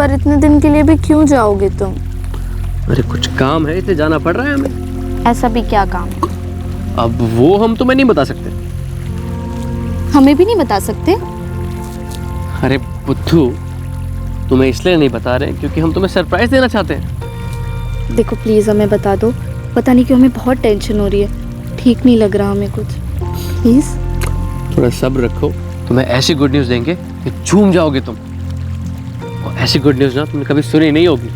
पर इतने दिन के लिए भी क्यों जाओगे तुम? अरे कुछ काम है इसलिए जाना पड़ रहा है हमें। ऐसा भी क्या काम? अब वो हम तुम्हें नहीं बता सकते। हमें भी नहीं बता सकते? अरे बुद्धू, तुम्हें इसलिए नहीं बता रहे क्योंकि हम तुम्हें सरप्राइज देना चाहते हैं। देखो प्लीज हमें बता दो, पता नहीं क्यों हमें बहुत टेंशन हो रही है, ठीक नहीं लग रहा हमें कुछ, प्लीज। थोड़ा सब्र रखो, तुम्हें ऐसी गुड न्यूज़ देंगे कि झूम जाओगे तुम। और ऐसी गुड न्यूज़ ना तुमने कभी सुनी नहीं होगी।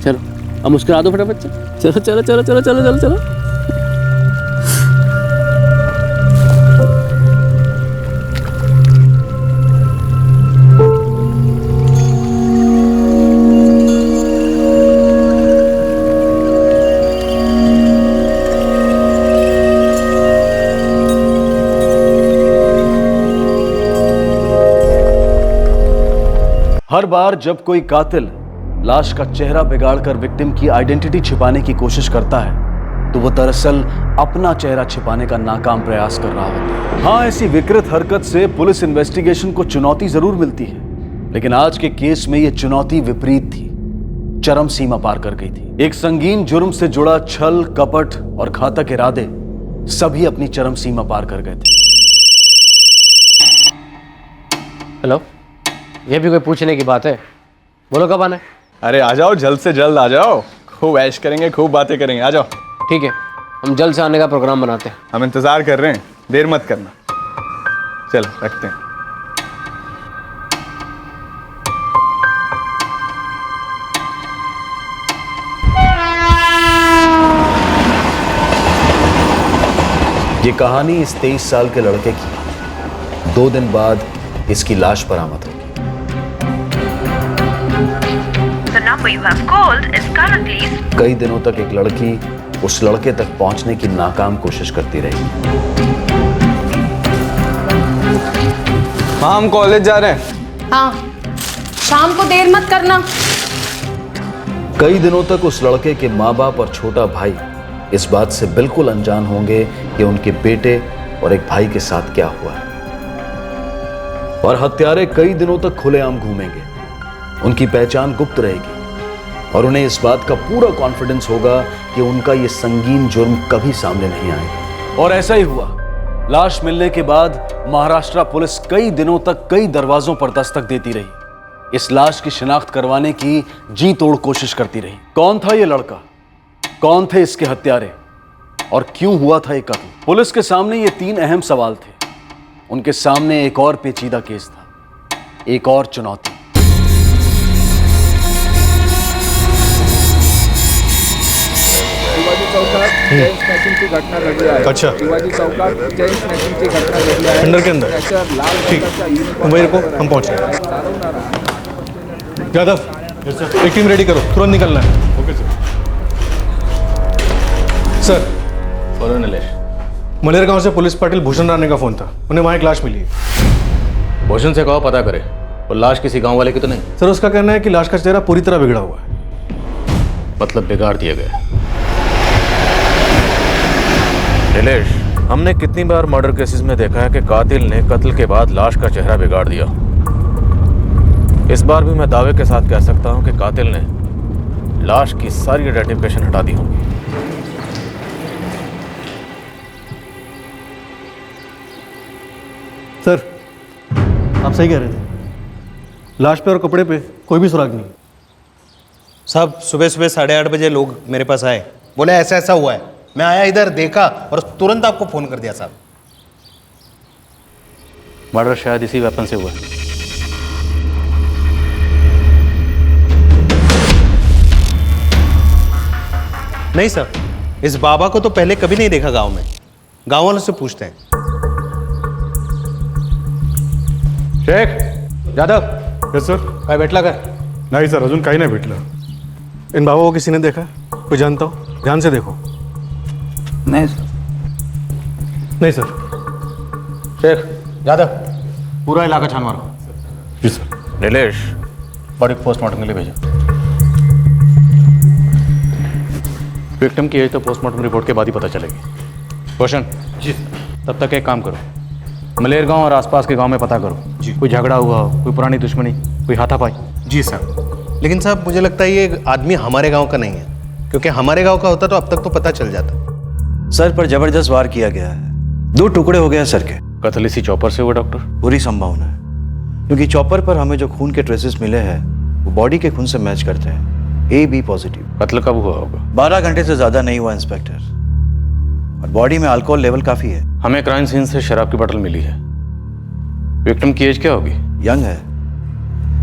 चलो अब मुस्कुरा दो फटाफट से। चलो चलो चलो चलो चलो चलो चलो। हर बार जब कोई कातिल लाश का चेहरा बिगाड़कर विक्टिम की आइडेंटिटी छिपाने की कोशिश करता है तो वो दरअसल अपना चेहरा छिपाने का नाकाम प्रयास कर रहा होता है। हाँ, ऐसी विकृत हरकत से पुलिस इन्वेस्टिगेशन को चुनौती जरूर मिलती है, लेकिन आज के केस में यह चुनौती विपरीत थी, चरम सीमा पार कर गई थी। एक संगीन जुर्म से जुड़ा छल, कपट और घातक इरादे सभी अपनी चरम सीमा पार कर गए थे। हेलो, ये भी कोई पूछने की बात है? बोलो कब आना है? अरे आ जाओ, जल्द से जल्द आ जाओ, खूब ऐश करेंगे, खूब बातें करेंगे, आ जाओ। ठीक है, हम जल्द से आने का प्रोग्राम बनाते हैं। हम इंतजार कर रहे हैं, देर मत करना। चलो रखते हैं। ये कहानी इस 23 साल के लड़के की 2 दिन बाद इसकी लाश बरामद हुई। The number you have called is currently... कई दिनों तक एक लड़की उस लड़के तक पहुंचने की नाकाम कोशिश करती रही। हाँ, हम कॉलेज जा रहे हैं। हाँ, शाम को देर मत करना। कई दिनों तक उस लड़के के माँ बाप और छोटा भाई इस बात से बिल्कुल अनजान होंगे कि उनके बेटे और एक भाई के साथ क्या हुआ है। और हत्यारे कई दिनों तक खुलेआम घूमेंगे, उनकी पहचान गुप्त रहेगी और उन्हें इस बात का पूरा कॉन्फिडेंस होगा कि उनका यह संगीन जुर्म कभी सामने नहीं आएगा। और ऐसा ही हुआ। लाश मिलने के बाद महाराष्ट्र पुलिस कई दिनों तक कई दरवाजों पर दस्तक देती रही, इस लाश की शिनाख्त करवाने की जी तोड़ कोशिश करती रही। कौन था यह लड़का, कौन थे इसके हत्यारे और क्यों हुआ था यह कत्ल? पुलिस के सामने ये 3 अहम सवाल थे। उनके सामने एक और पेचीदा केस था, एक और चुनौती। शिवाजी चौकात चेन स्नैचिंग की घटना घडली आहे। अच्छा। शिवाजी चौकात चेन स्नैचिंग की घटना घडली आहे। अंदर के अंदर। ठीक, मुंबई को हम पहुंच रहे हैं। यादव, एक टीम रेडी करो, तुरंत निकलना है। Okay sir. बोलो नीलेश। मलेर गांव से पुलिस पाटिल भूषण राणे का फोन था, उन्हें वहां एक लाश मिली है। भूषण से कहो पता करे, और लाश किसी गांव वाले की तो नहीं? सर, उसका कहना है कि लाश का चेहरा पूरी तरह बिगड़ा हुआ है। मतलब बिगाड़ दिया गया। नीलेश, हमने कितनी बार मर्डर केसेस में देखा है कि कातिल ने कत्ल के बाद लाश का चेहरा बिगाड़ दिया। इस बार भी मैं दावे के साथ कह सकता हूं कि कातिल ने लाश की सारी आइडेंटिफिकेशन हटा दी होगी। सर, आप सही कह रहे थे, लाश पे और कपड़े पे कोई भी सुराग नहीं। साहब, सुबह सुबह 8:30 बजे लोग मेरे पास आए, बोले ऐसा ऐसा हुआ है। मैं आया इधर, देखा और तुरंत आपको फोन कर दिया। साहब, मर्डर शायद इसी वेपन से हुआ है। नहीं सर, इस बाबा को तो पहले कभी नहीं देखा गांव में। गांव वालों से पूछते हैं। शेख यादव। Yes sir. काय भेटला काय? नहीं सर, अजून काही नाही भेटलं। इन बाबा को किसी ने देखा है? कोई जानता हो? ध्यान से देखो। नहीं सर। नहीं सर। शेख यादव, पूरा इलाका छान मारो। जी सर। नीलेश, बॉडी पोस्टमार्टम के लिए भेजो। विक्टिम की एज तो पोस्टमार्टम रिपोर्ट के बाद ही पता चलेगी। रोशन जी, तब तक एक काम करो, मलेर गांव और आसपास के गांव में पता करो जी, कोई झगड़ा हुआ हो, कोई पुरानी दुश्मनी, कोई हाथापाई। जी साहब, लेकिन साहब मुझे लगता है ये आदमी हमारे गांव का नहीं है, क्योंकि हमारे गांव का होता तो अब तक तो पता चल जाता। सर पर जबरदस्त वार किया गया है, 2 टुकड़े हो गए हैं सर के। कत्ल इसी चॉपर से हुआ डॉक्टर? पूरी संभावना है, क्योंकि चॉपर पर हमें जो खून के ट्रेसेस मिले हैं वो बॉडी के खून से मैच करते हैं, AB पॉजिटिव। कत्ल कब हुआ होगा? 12 घंटे से ज्यादा नहीं हुआ इंस्पेक्टर, और बॉडी में अल्कोहल लेवल काफी है। हमें क्राइम सीन से शराब की बोतल मिली है। विक्टिम की एज क्या होगी? यंग है,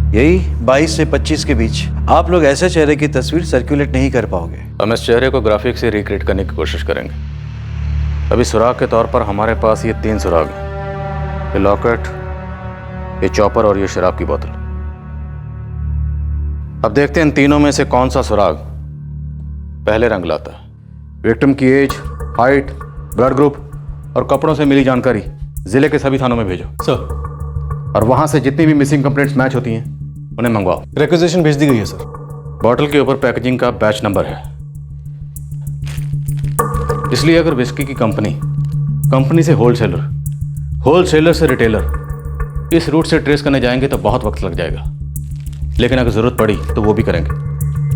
यही 22 से 25 के बीच। आप लोग ऐसे चेहरे की तस्वीर सर्कुलेट नहीं कर पाओगे। हम इस चेहरे को ग्राफिक से रिक्रिएट करने की कोशिश करेंगे। अभी सुराग के तौर पर हमारे पास ये 3 सुराग हैं, ये लॉकेट, ये चॉपर और ये शराब की बोतल। अब देखते हैं इन तीनों में से कौन सा सुराग पहले रंग लाता है। विक्टिम की एज, हाइट, ब्लड ग्रुप और कपड़ों से मिली जानकारी जिले के सभी थानों में भेजो सर। और वहां से जितनी भी मिसिंग कंप्लेंट्स मैच होती हैं उन्हें मंगवाओ। रिक्वेजिशन भेज दी गई है सर। बॉटल के ऊपर पैकेजिंग का बैच नंबर है, इसलिए अगर विस्की की कंपनी से होलसेलर से रिटेलर इस रूट से ट्रेस करने जाएंगे तो बहुत वक्त लग जाएगा, लेकिन अगर जरूरत पड़ी तो वो भी करेंगे।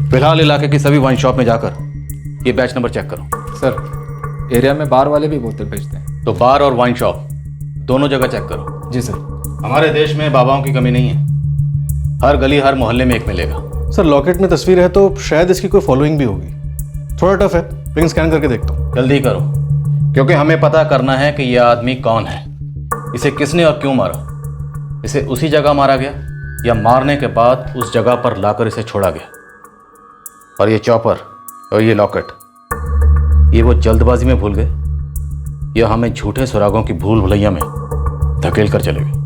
फिलहाल इलाके की सभी वाइन शॉप में जाकर ये बैच नंबर चेक करो। सर, एरिया में बार वाले भी बोतल बेचते हैं। तो बार और वाइन शॉप दोनों जगह चेक करो। जी सर। हमारे देश में बाबाओं की कमी नहीं है, हर गली हर मोहल्ले में एक मिलेगा। सर लॉकेट में तस्वीर है तो शायद इसकी कोई फॉलोइंग भी होगी। थोड़ा टफ है, लेकिन स्कैन करके देखता हूँ। जल्दी करो, क्योंकि हमें पता करना है कि यह आदमी कौन है, इसे किसने और क्यों मारा, इसे उसी जगह मारा गया या मारने के बाद उस जगह पर लाकर इसे छोड़ा गया। और ये चॉपर और ये लॉकेट, ये वो जल्दबाजी में भूल गए या हमें झूठे सुरागों की भूल भुलैया में धकेल कर चले गए।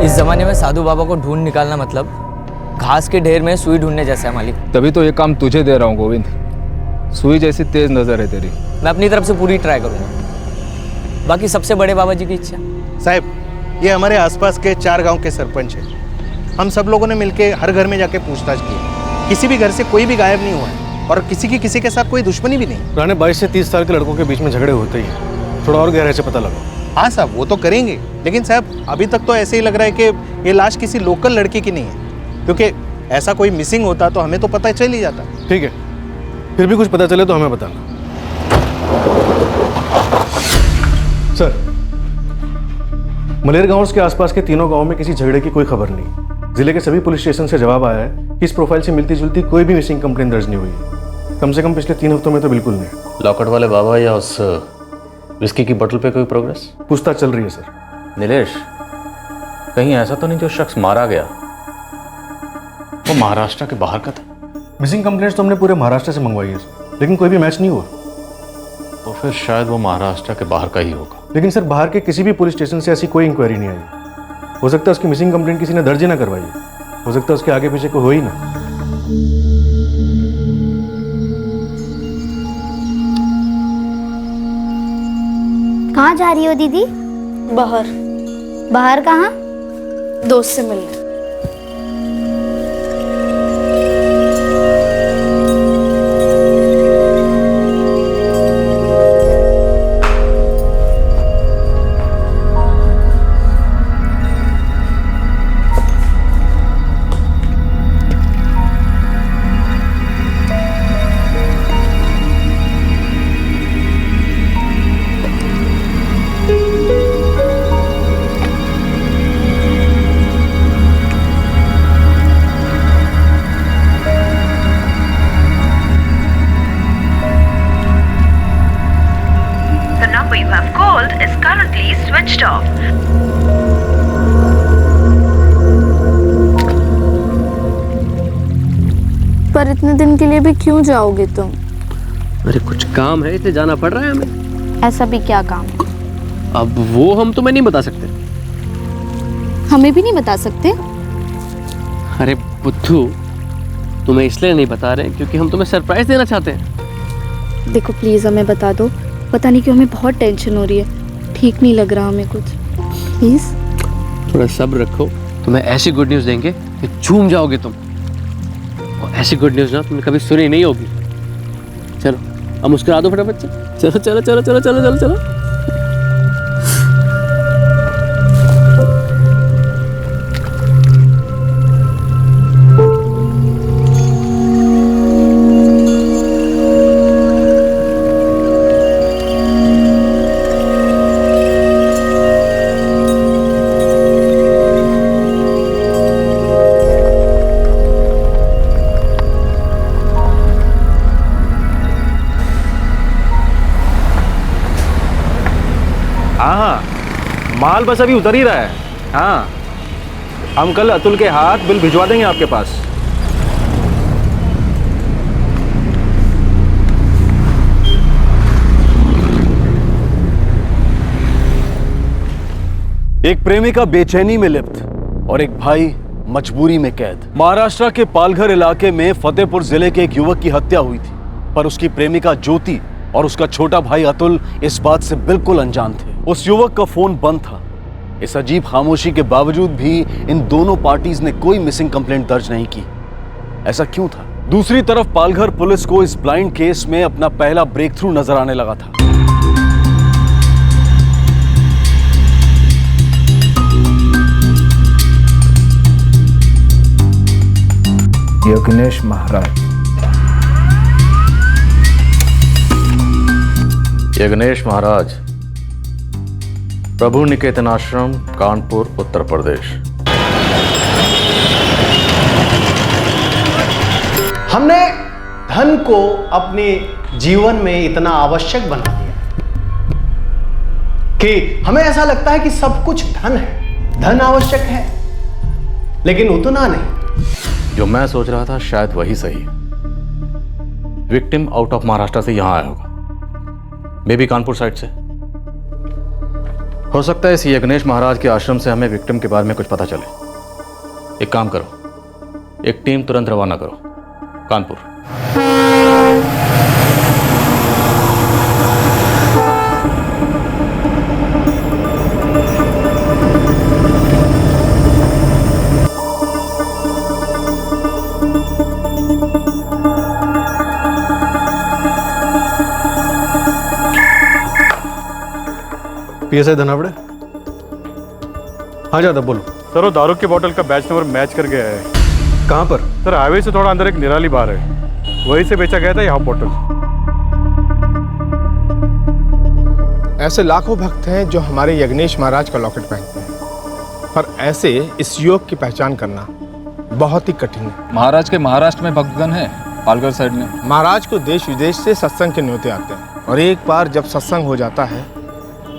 इस जमाने में साधु बाबा को ढूंढ निकालना मतलब घास के ढेर में सुई ढूंढने जैसा है मालिक। तभी तो ये काम तुझे दे रहा हूँ गोविंद, सुई जैसी तेज नजर है तेरी। मैं अपनी तरफ से पूरी ट्राई करूँगा, बाकी सबसे बड़े बाबा जी की इच्छा। साहब, ये हमारे आसपास के 4 गांव के सरपंच हैं। हम सब लोगों ने मिलकर हर घर में जाके पूछताछ की, किसी भी घर से कोई भी गायब नहीं हुआ है और किसी के साथ कोई दुश्मनी भी नहीं। पुराने 22 से 30 साल के लड़कों के बीच में झगड़े होते ही हैं। थोड़ा और गहराई से पता लगाओ। हाँ साहब, वो तो करेंगे, लेकिन साहब अभी तक तो ऐसे ही लग रहा है कि ये लाश किसी लोकल लड़के की नहीं है, क्योंकि ऐसा कोई मिसिंग होता तो हमें तो पता चल ही जाता। ठीक है, फिर भी कुछ पता चले तो हमें बताना। सर, मलेर गांव के आसपास के तीनों गांवों में किसी झगड़े की कोई खबर नहीं। जिले के सभी पुलिस स्टेशन से जवाब आया है कि इस प्रोफाइल से मिलती जुलती कोई भी मिसिंग कंप्लेन दर्ज नहीं हुई है। कम से कम पिछले 3 हफ्तों में तो बिल्कुल नहीं। लॉकेट वाले बाबा या उस विस्की की बोतल पे कोई प्रोग्रेस? पूछताछ चल रही है सर। नीलेश, कहीं ऐसा तो नहीं जो शख्स मारा गया वो महाराष्ट्र के बाहर का था? मिसिंग कंप्लेंट्स तो हमने पूरे महाराष्ट्र से मंगवाई है सर, लेकिन कोई भी मैच नहीं हुआ। तो फिर शायद वो महाराष्ट्र के बाहर का ही होगा। लेकिन सर बाहर के किसी भी पुलिस स्टेशन से ऐसी कोई इंक्वायरी नहीं आई। हो सकता है उसकी मिसिंग कंप्लेंट किसी ने दर्ज ही ना करवाई, हो सकता है उसके आगे पीछे कोई हो ही ना। कहाँ जा रही हो दीदी? बाहर। बाहर कहाँ? दोस्त से मिलने। switched off. पर इतने दिन के लिए भी क्यों जाओगे तुम? अरे कुछ काम है इसलिए जाना पड़ रहा है हमें। ऐसा भी क्या काम है? अब वो हम तुम्हें नहीं बता सकते। हमें भी नहीं बता सकते? अरे बुद्धू, तुम्हें इसलिए नहीं बता रहे क्योंकि हम तुम्हें सरप्राइज देना चाहते हैं। देखो प्लीज़ हमें बता दो, पता नहीं क्यों हमें बहुत टेंशन हो रही है, ठीक नहीं लग रहा हमें कुछ, प्लीज़। थोड़ा सब्र रखो, तुम्हें ऐसी गुड न्यूज़ देंगे कि झूम जाओगे तुम। और ऐसी गुड न्यूज़ ना तुमने कभी सुनी नहीं होगी। चलो अब मुस्कुरा दो फटाफट से। चलो चलो चलो चलो चलो चलो चलो। हाँ, माल बस अभी उतर ही रहा है। हाँ, हम कल अतुल के हाथ बिल भिजवा देंगे आपके पास। एक प्रेमिका बेचैनी में लिप्त और एक भाई मजबूरी में कैद। महाराष्ट्र के पालघर इलाके में फतेहपुर जिले के एक युवक की हत्या हुई थी, पर उसकी प्रेमिका ज्योति और उसका छोटा भाई अतुल इस बात से बिल्कुल अनजान थे। उस युवक का फोन बंद था। इस अजीब खामोशी के बावजूद भी इन दोनों पार्टीज ने कोई मिसिंग कंप्लेंट दर्ज नहीं की। ऐसा क्यों था? दूसरी तरफ पालघर पुलिस को इस ब्लाइंड केस में अपना पहला ब्रेक थ्रू नजर आने लगा था। यज्ञेश महाराज। यज्ञेश महाराज, प्रभु निकेतन आश्रम, कानपुर, उत्तर प्रदेश। हमने धन को अपने जीवन में इतना आवश्यक बना दिया कि हमें ऐसा लगता है कि सब कुछ धन है, धन आवश्यक है, लेकिन उतना नहीं। जो मैं सोच रहा था शायद वही सही। विक्टिम आउट ऑफ महाराष्ट्र से यहां आया होगा, मे बी कानपुर साइड से। हो सकता है इस यज्ञेश महाराज के आश्रम से हमें विक्टिम के बारे में कुछ पता चले। एक काम करो, एक टीम तुरंत रवाना करो कानपुर। पीएसआई धनावड़े। हाँ ज्यादा बोलो। सर वो दारू की बोतल का बैच नंबर मैच कर गया है। कहाँ पर? सर हाईवे से थोड़ा अंदर एक निराली बार है, वहीं से बेचा गया था यह बोतल। ऐसे लाखों भक्त हैं जो हमारे यज्ञेश महाराज का लॉकेट पहनते हैं, पर ऐसे इस युवक की पहचान करना बहुत ही कठिन है। महाराज के महाराष्ट्र में भक्तगण है, पालघर साइड में। महाराज को देश विदेश से सत्संग के न्योते आते हैं, और एक बार जब सत्संग हो जाता है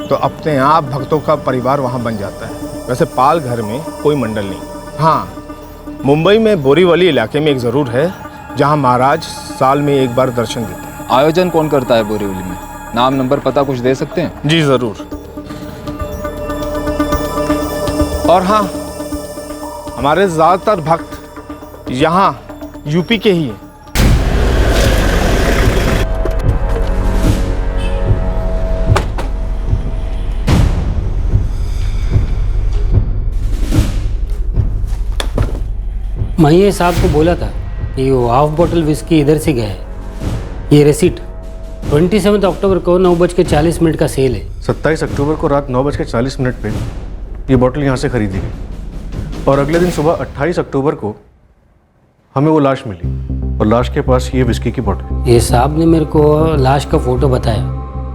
तो अपने आप भक्तों का परिवार वहाँ बन जाता है। वैसे पालघर में कोई मंडल नहीं। हाँ, मुंबई में बोरीवली इलाके में एक ज़रूर है जहाँ महाराज साल में एक बार दर्शन देते हैं। आयोजन कौन करता है बोरीवली में? नाम नंबर पता कुछ दे सकते हैं? जी ज़रूर। और हाँ, हमारे ज़्यादातर भक्त यहाँ यूपी के ही हैं। मैं ये साहब को बोला था कि वो हाफ बोतल विस्की इधर से गया है। ये रिसीट 27 अक्टूबर को 9:40 का सेल है। 27 अक्टूबर को रात 9:40 पे ये बोतल यहाँ से खरीदी गई, और अगले दिन सुबह 28 अक्टूबर को हमें वो लाश मिली, और लाश के पास ये विस्की की बोतल। ये साहब ने मेरे को लाश का फोटो बताया,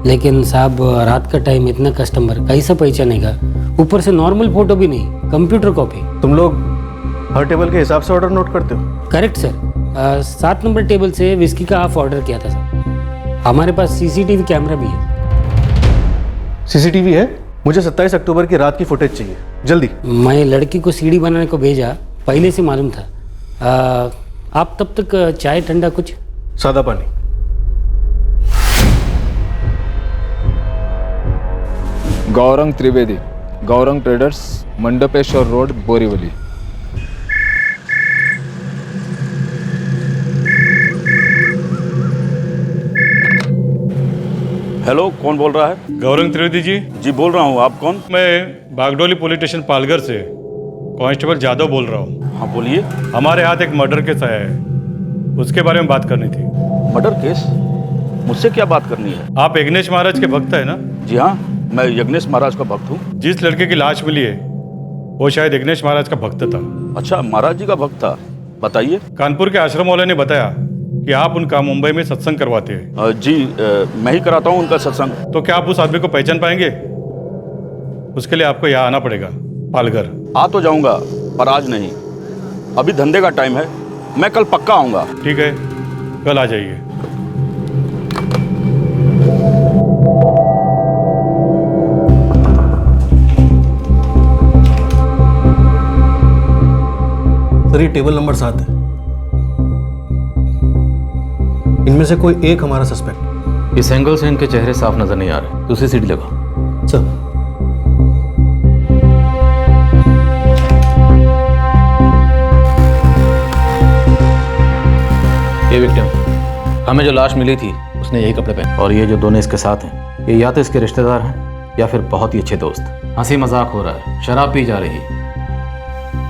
लेकिन साहब रात का टाइम इतना कस्टमर कैसा पहचानेगा? ऊपर से नॉर्मल फोटो भी नहीं, कंप्यूटर कॉपी। तुम लोग हर टेबल के हिसाब से ऑर्डर नोट करते हो? Correct sir. 7 नंबर टेबल से विस्की का हाफ ऑर्डर किया था सर। हमारे पास सीसीटीवी कैमरा भी है। सीसीटीवी है? मुझे 27 अक्टूबर की रात की फुटेज चाहिए, जल्दी। मैं लड़की को सीढ़ी बनाने को भेजा, पहले से मालूम था। आप तब तक चाय ठंडा कुछ? सादा पानी। Gaurang Trivedi, Gaurang traders, Mandapeshwar road, Borivali. Hello, कौन बोल रहा है? गौरंग त्रिवेदी जी। जी बोल रहा हूँ, आप कौन? मैं बागडोली पुलिस स्टेशन पालघर से कांस्टेबल जादव बोल रहा हूँ। हाँ बोलिए। हमारे हाथ एक मर्डर केस आया है, उसके बारे में बात करनी थी। Murder case? मुझसे क्या बात करनी है? आप यज्ञेश महाराज के भक्त है ना? जी हाँ, मैं यज्ञेश महाराज का भक्त हूँ। जिस लड़के की लाश मिली है वो शायद यज्ञेश महाराज का भक्त था। अच्छा, महाराज जी का भक्त था, बताइए। कानपुर के आश्रम वाले ने बताया कि आप उनका मुंबई में सत्संग करवाते हैं। जी मैं ही कराता हूँ उनका सत्संग। तो क्या आप उस आदमी को पहचान पाएंगे? उसके लिए आपको यहाँ आना पड़ेगा, पालघर। आ तो जाऊँगा पर आज नहीं, अभी धंधे का टाइम है, मैं कल पक्का आऊँगा। ठीक है, कल आ जाइए। सर ये टेबल नंबर 7 है, इनमें से कोई एक हमारा सस्पेक्ट। इस एंगल से इनके चेहरे साफ नजर नहीं आ रहे, दूसरी सीढ़ी लगाओ। सर ये विक्टिम, हमें जो लाश मिली थी उसने यही कपड़े पहने, और ये जो दोनों इसके साथ हैं ये या तो इसके रिश्तेदार हैं या फिर बहुत ही अच्छे दोस्त। हंसी मजाक हो रहा है, शराब पी जा रही,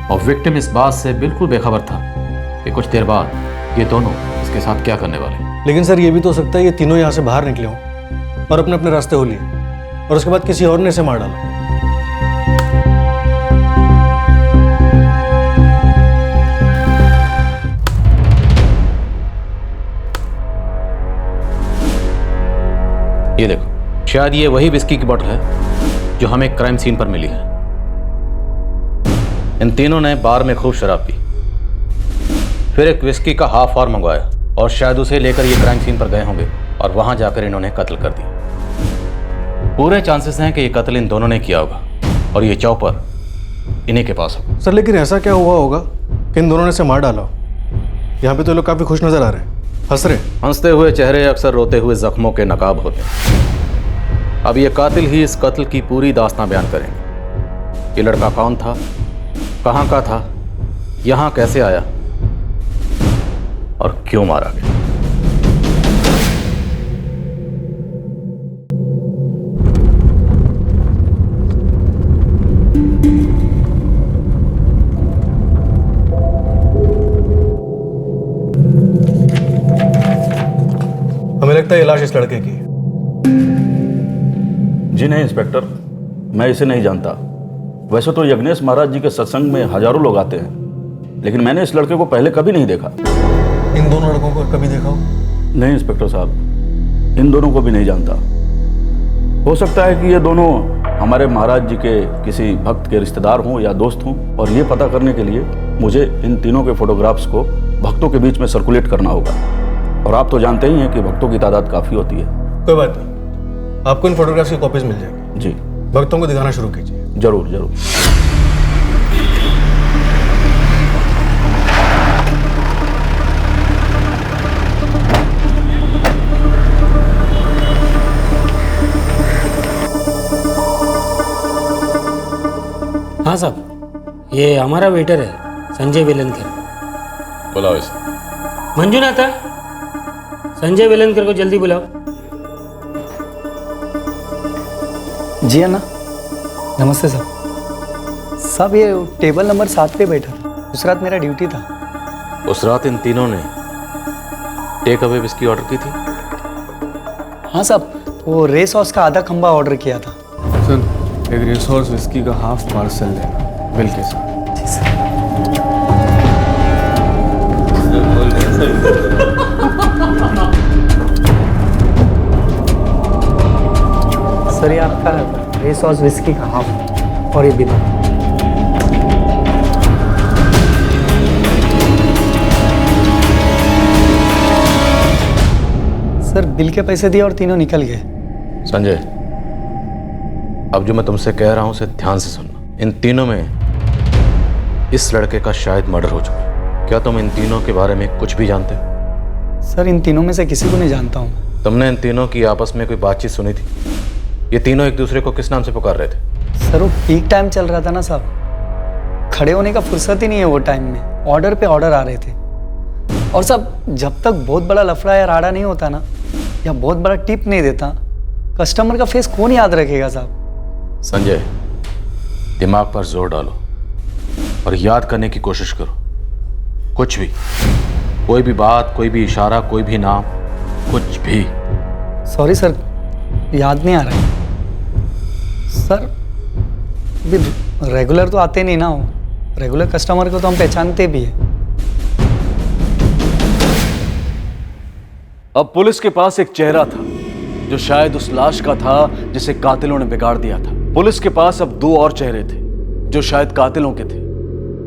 और विक्टिम इस बात से बिल्कुल बेखबर था कि कुछ देर बाद ये दोनों इसके साथ क्या करने वाले। लेकिन सर ये भी तो हो सकता है ये तीनों यहाँ से बाहर निकले हों और अपने अपने रास्ते हो लिए, और उसके बाद किसी और ने इसे मार डाला। ये देखो, शायद ये वही विस्की की बोतल है जो हमें क्राइम सीन पर मिली है। इन तीनों ने बार में खूब शराब पी, फिर एक विस्की का हाफ और मंगवाया, और शायद उसे लेकर ये क्राइम सीन पर गए होंगे और वहां जाकर इन्होंने कत्ल कर दिया। पूरे चांसेस हैं कि ये कत्ल इन दोनों ने किया होगा और ये चौपर इन्हीं के पास होगा। सर लेकिन ऐसा क्या हुआ होगा कि इन दोनों ने इसे मार डाला हो? यहाँ पे तो लोग काफी खुश नजर आ रहे हैं, हंस रहे। हंसते हुए चेहरे अक्सर रोते हुए जख्मों के नकाब होते हैं। अब ये कातिल ही इस कत्ल की पूरी दास्तां बयान करेंगे। ये लड़का कौन था, कहाँ का था, यहाँ कैसे आया और क्यों मारा गया। हमें लगता है ये लाश इस लड़के की है। जी नहीं इंस्पेक्टर, मैं इसे नहीं जानता। वैसे तो यज्ञेश महाराज जी के सत्संग में हजारों लोग आते हैं, लेकिन मैंने इस लड़के को पहले कभी नहीं देखा। इन दोनों लड़कों को कभी देखा हो? नहीं इंस्पेक्टर साहब, इन दोनों को भी नहीं जानता। हो सकता है कि ये दोनों हमारे महाराज जी के किसी भक्त के रिश्तेदार हों या दोस्त हों, और ये पता करने के लिए मुझे इन तीनों के फोटोग्राफ्स को भक्तों के बीच में सर्कुलेट करना होगा, और आप तो जानते ही हैं कि भक्तों की तादाद काफ़ी होती है। कोई बात नहीं, आपको इन फोटोग्राफ्स की कॉपीज मिल जाएगी। जी, भक्तों को दिखाना शुरू कीजिए। जरूर जरूर। हाँ साहब, ये हमारा वेटर है संजय वेलनकर। बुलाओ इसे। मंजुनाथ, संजय वेलनकर को जल्दी बुलाओ। जी अन्ना। नमस्ते साहब। साहब ये टेबल नंबर 7 पे बैठा था, उस रात मेरा ड्यूटी था। उस रात इन तीनों ने टेक अवे विस्की ऑर्डर की थी? हाँ साहब, वो रेस हॉर्स का आधा खंबा ऑर्डर किया था। सर एक रेस हॉर्स विस्की का हाफ पार्सल लेना, बिल के साथ। सर ये आपका रेस हॉर्स विस्की का हाफ और ये बिल। सर बिल के पैसे दिए और तीनों निकल गए। संजय, अब जो मैं तुमसे कह रहा हूं उसे ध्यान से सुनना। इन तीनों में इस लड़के का शायद मर्डर हो चुका है। क्या तुम इन तीनों के बारे में कुछ भी जानते हो? सर इन तीनों में से किसी को नहीं जानता हूँ। तुमने इन तीनों की आपस में कोई बातचीत सुनी थी? ये तीनों एक दूसरे को किस नाम से पुकार रहे थे? सर वो पीक टाइम चल रहा था ना साहब, खड़े होने का फुर्सत ही नहीं है वो टाइम में, ऑर्डर पे ऑर्डर आ रहे थे। और साहब जब तक बहुत बड़ा लफड़ा या राड़ा नहीं होता ना, या बहुत बड़ा टिप नहीं देता, कस्टमर का फेस कौन याद रखेगा साहब? संजय, दिमाग पर जोर डालो और याद करने की कोशिश करो। कुछ भी, कोई भी बात, कोई भी इशारा, कोई भी नाम, कुछ भी। सॉरी सर, याद नहीं आ रहा है सर। अभी रेगुलर तो आते नहीं ना हो, रेगुलर कस्टमर को तो हम पहचानते भी है। अब पुलिस के पास एक चेहरा था जो शायद उस लाश का था जिसे कातिलों ने बिगाड़ दिया था। पुलिस के पास अब दो और चेहरे थे जो शायद कातिलों के थे,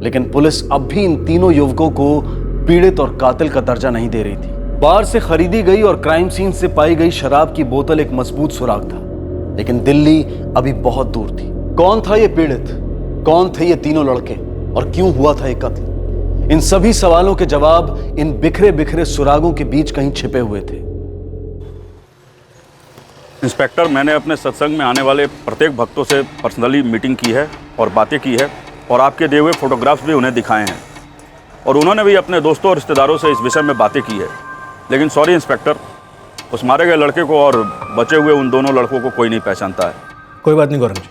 लेकिन पुलिस अब भी इन तीनों युवकों को पीड़ित और कातिल का दर्जा नहीं दे रही थी। बार से खरीदी गई और क्राइम सीन से पाई गई शराब की बोतल एक मजबूत सुराग था, लेकिन दिल्ली अभी बहुत दूर थी। कौन था ये पीड़ित, कौन थे ये तीनों लड़के और क्यों हुआ था ये कत्ल? इन सभी सवालों के जवाब इन बिखरे बिखरे सुरागों के बीच कहीं छिपे हुए थे। इंस्पेक्टर, मैंने अपने सत्संग में आने वाले प्रत्येक भक्तों से पर्सनली मीटिंग की है और बातें की है, और आपके दिए हुए फोटोग्राफ्स भी उन्हें दिखाए हैं, और उन्होंने भी अपने दोस्तों और रिश्तेदारों से इस विषय में बातें की है। लेकिन सॉरी इंस्पेक्टर, उस मारे गए लड़के को और बचे हुए उन दोनों लड़कों को कोई नहीं पहचानता है। कोई बात नहीं गौरव जी,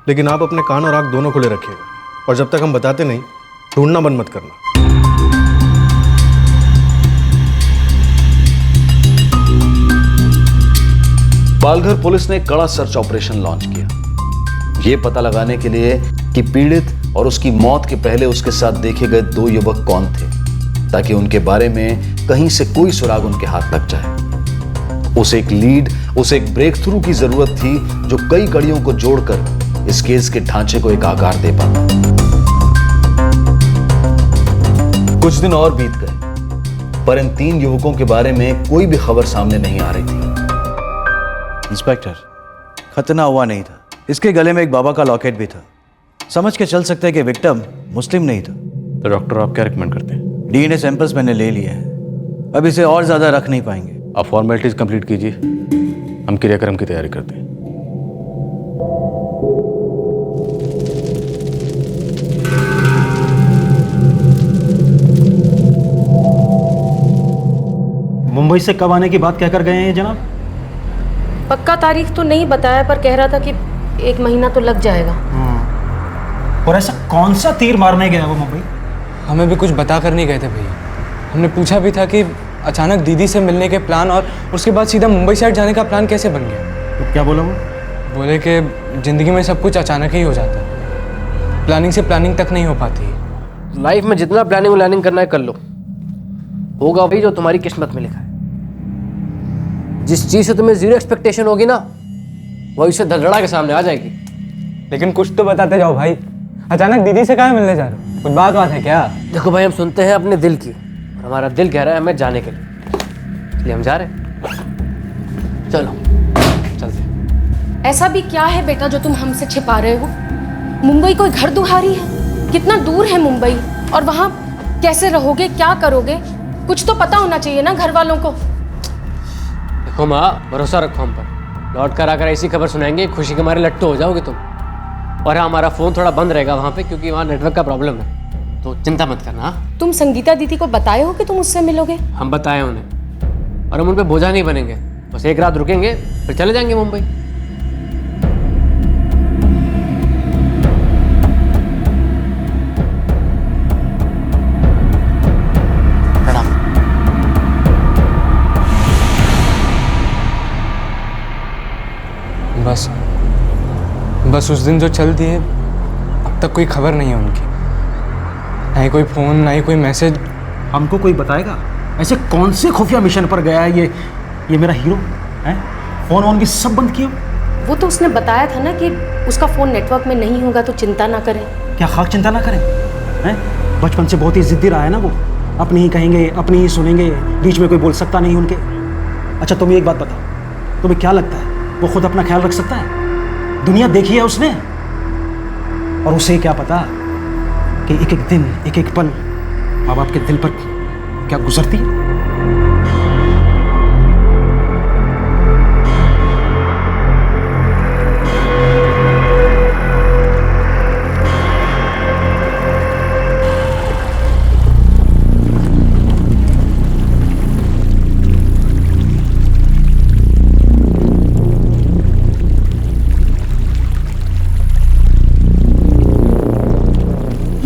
लेकिन आप अपने कान और आँख दोनों खुले रखिएगा, और जब तक हम बताते नहीं ढूंढना बंद मत करना। पालघर पुलिस ने कड़ा सर्च ऑपरेशन लॉन्च किया, यह पता लगाने के लिए कि पीड़ित और उसकी मौत के पहले उसके साथ देखे गए दो युवक कौन थे, ताकि उनके बारे में कहीं से कोई सुराग उनके हाथ लग जाए। उसे एक लीड, उसे एक ब्रेक थ्रू की जरूरत थी जो कई कड़ियों को जोड़कर इस केस के ढांचे को एक आकार दे पाता। कुछ दिन और बीत गए, पर इन तीन युवकों के बारे में कोई भी खबर सामने नहीं आ रही थी। इंस्पेक्टर, खतना हुआ नहीं था। इसके गले में एक बाबा का लॉकेट भी था। समझ के चल सकते हैं कि विक्टिम मुस्लिम नहीं था। तो डॉक्टर आप क्या रिकमेंड करते हैं? डीएनए सैंपल्स मैंने ले लिए हैं, अब इसे और ज्यादा रख नहीं पाएंगे। आप फॉर्मेलिटीज कंप्लीट कीजिए, हम क्रियाक्रम की तैयारी करते हैं। मुंबई से कब आने की बात कहकर गए हैं जनाब? पक्का तारीख तो नहीं बताया, पर कह रहा था कि 1 महीना तो लग जाएगा। और ऐसा कौन सा तीर मारने गया वो मुंबई? हमें भी कुछ बता कर नहीं गए थे भैया। हमने पूछा भी था कि अचानक दीदी से मिलने के प्लान और उसके बाद सीधा मुंबई साइड जाने का प्लान कैसे बन गया। तो क्या बोला वो? बोले कि ज़िंदगी में सब कुछ अचानक ही हो जाता है, प्लानिंग से प्लानिंग तक नहीं हो पाती। लाइफ में जितना प्लानिंग करना है कर लो, होगा भी जो तुम्हारी किस्मत में लिखा है। जिस चीज़ से तुम्हें जीरो एक्सपेक्टेशन होगी ना, वही से धड़धड़ा के सामने आ जाएगी। लेकिन कुछ तो बताते जाओ भाई, अचानक दीदी से कहाँ मिलने जा रहे हो? कुछ बात है क्या? देखो भाई, हम सुनते हैं अपने दिल की, और हमारा दिल कह रहा है हमें जाने के लिए, इसलिए हम जा रहे हैं। चलो चलते। ऐसा भी क्या है बेटा जो तुम हमसे छिपा रहे हो? मुंबई कोई घर दुहारी है? कितना दूर है मुंबई, और वहाँ कैसे रहोगे, क्या करोगे? कुछ तो पता होना चाहिए ना घर वालों को। देखो माँ, भरोसा रखो हम पर, लौट कर आकर ऐसी खबर सुनाएंगे खुशी के मारे लट्टू हो जाओगे तुम। और हाँ, हमारा फ़ोन थोड़ा बंद रहेगा वहाँ पे, क्योंकि वहाँ नेटवर्क का प्रॉब्लम है, तो चिंता मत करना। हाँ, तुम संगीता दीदी को बताए हो कि तुम उससे मिलोगे? हम बताए उन्हें, और हम उन पर बोझा नहीं बनेंगे। बस एक रात रुकेंगे, फिर चले जाएंगे मुंबई। बस उस दिन जो चल दिए, अब तक कोई खबर नहीं है उनकी, ना ही कोई फ़ोन, ना ही कोई मैसेज। हमको कोई बताएगा ऐसे कौन से खुफिया मिशन पर गया है ये मेरा हीरो है? फ़ोन वोन भी सब बंद किया। वो तो उसने बताया था ना कि उसका फ़ोन नेटवर्क में नहीं होगा तो चिंता ना करें। क्या खाक चिंता ना करें? हैं? बचपन से बहुत ही जिद्दी रहा है ना वो, अपनी ही कहेंगे, अपनी ही सुनेंगे, बीच में कोई बोल सकता नहीं उनके। अच्छा तुम एक बात बताओ, तुम्हें क्या लगता है वो खुद अपना ख्याल रख सकता है? दुनिया देखी है उसने, और उसे क्या पता कि एक एक दिन, एक एक पल माँ बाप के दिल पर क्या गुजरती है।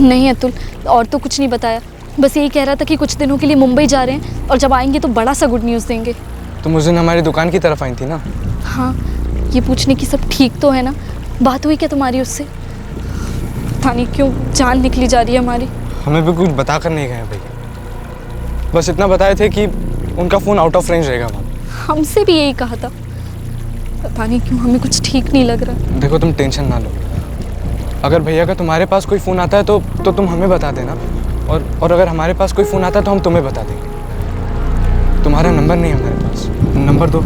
नहीं अतुल, और तो कुछ नहीं बताया। बस यही कह रहा था कि कुछ दिनों के लिए मुंबई जा रहे हैं और जब आएंगे तो बड़ा सा गुड न्यूज़ देंगे। तुम उस दिन हमारी दुकान की तरफ आई थी ना? हाँ, ये पूछने की सब ठीक तो है ना? बात हुई क्या तुम्हारी उससे? पता नहीं क्यों जान निकली जा रही है हमारी। हमें भी कुछ बता कर नहीं गए भैया, बस इतना बताए थे कि उनका फ़ोन आउट ऑफ रेंज रहेगा वहाँ। हमसे भी यही कहा था। पता नहीं क्यों हमें कुछ ठीक नहीं लग रहा। देखो तुम टेंशन ना लो, अगर भैया का तुम्हारे पास कोई फ़ोन आता है तो तुम हमें बता देना, और अगर हमारे पास कोई फ़ोन आता है तो हम तुम्हें बता देंगे। तुम्हारा नंबर नहीं है हमारे पास, नंबर दो।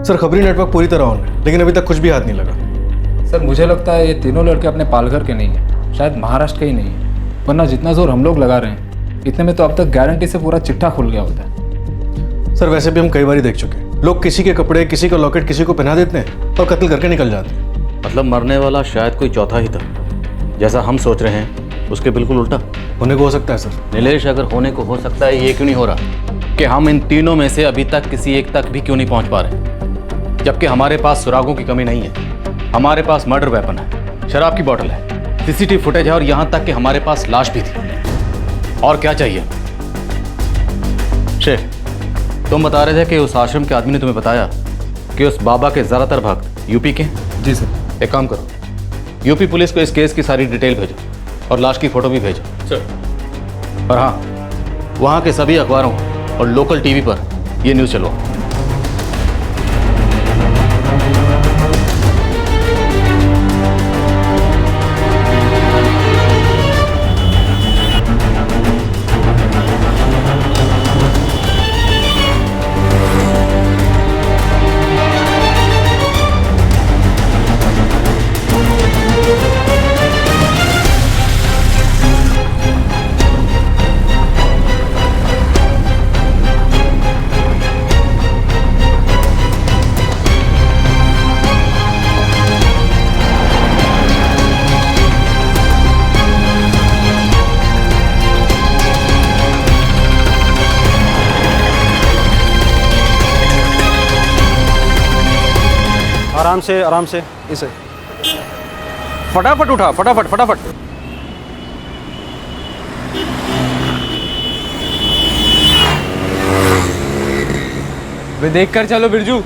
सर खबरी नेटवर्क पूरी तरह ऑन है, लेकिन अभी तक कुछ भी हाथ नहीं लगा। सर मुझे लगता है ये तीनों लड़के अपने पालघर के नहीं हैं, शायद महाराष्ट्र के ही नहीं है, वरना जितना जोर हम लोग लगा रहे हैं इतने में तो अब तक गारंटी से पूरा चिट्ठा खुल गया होता है। सर वैसे भी हम कई बार देख चुके हैं, लोग किसी के कपड़े, किसी का लॉकेट किसी को पहना देते हैं और कत्ल करके निकल जाते हैं। मतलब मरने वाला शायद कोई चौथा ही था, जैसा हम सोच रहे हैं उसके बिल्कुल उल्टा होने को हो सकता है। सर नीलेश, अगर होने को हो सकता है, ये क्यों नहीं हो रहा कि हम इन तीनों में से अभी तक किसी एक तक भी क्यों नहीं पहुंच पा रहे? जबकि हमारे पास सुरागों की कमी नहीं है, हमारे पास मर्डर वेपन है, शराब की बोतल है, सीसीटीवी फुटेज है और यहां तक कि हमारे पास लाश भी थी। और क्या चाहिए? शेख, तुम बता रहे थे कि उस आश्रम के आदमी ने तुम्हें बताया कि उस बाबा के ज़्यादातर भक्त यूपी के? जी सर। एक काम करो, यूपी पुलिस को इस केस की सारी डिटेल भेजो और लाश की फोटो भी भेजो सर। और हाँ, वहाँ के सभी अखबारों और लोकल टीवी पर यह न्यूज़ चलवाओ। आराम से इसे फटाफट उठा, फटाफट फटाफट। वे देख कर चलो बिरजू।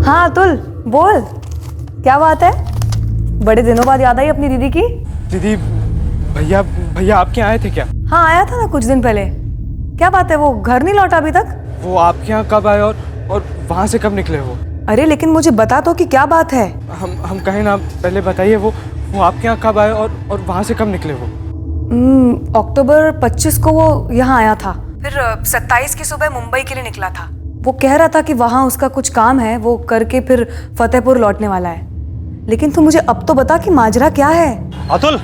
हाँ अतुल बोल, क्या बात है? बड़े दिनों बाद याद आई अपनी दीदी की। दीदी, भैया आपके यहाँ आए थे क्या? हाँ आया था ना कुछ दिन पहले। क्या बात है, वो घर नहीं लौटा अभी तक? वो आपके यहाँ कब आए और वहाँ से कब निकले वो? अरे लेकिन मुझे बता तो कि क्या बात है। हम कहें ना, पहले बताइए वो आपके यहाँ कब आए और वहाँ से कब निकले वो? अक्टूबर 25 को वो यहाँ आया था, फिर 27 की सुबह मुंबई के लिए निकला था। वो कह रहा था कि वहाँ उसका कुछ काम है, वो करके फिर फतेहपुर लौटने वाला है। लेकिन तू मुझे अब तो बता कि माजरा क्या है। अतुल,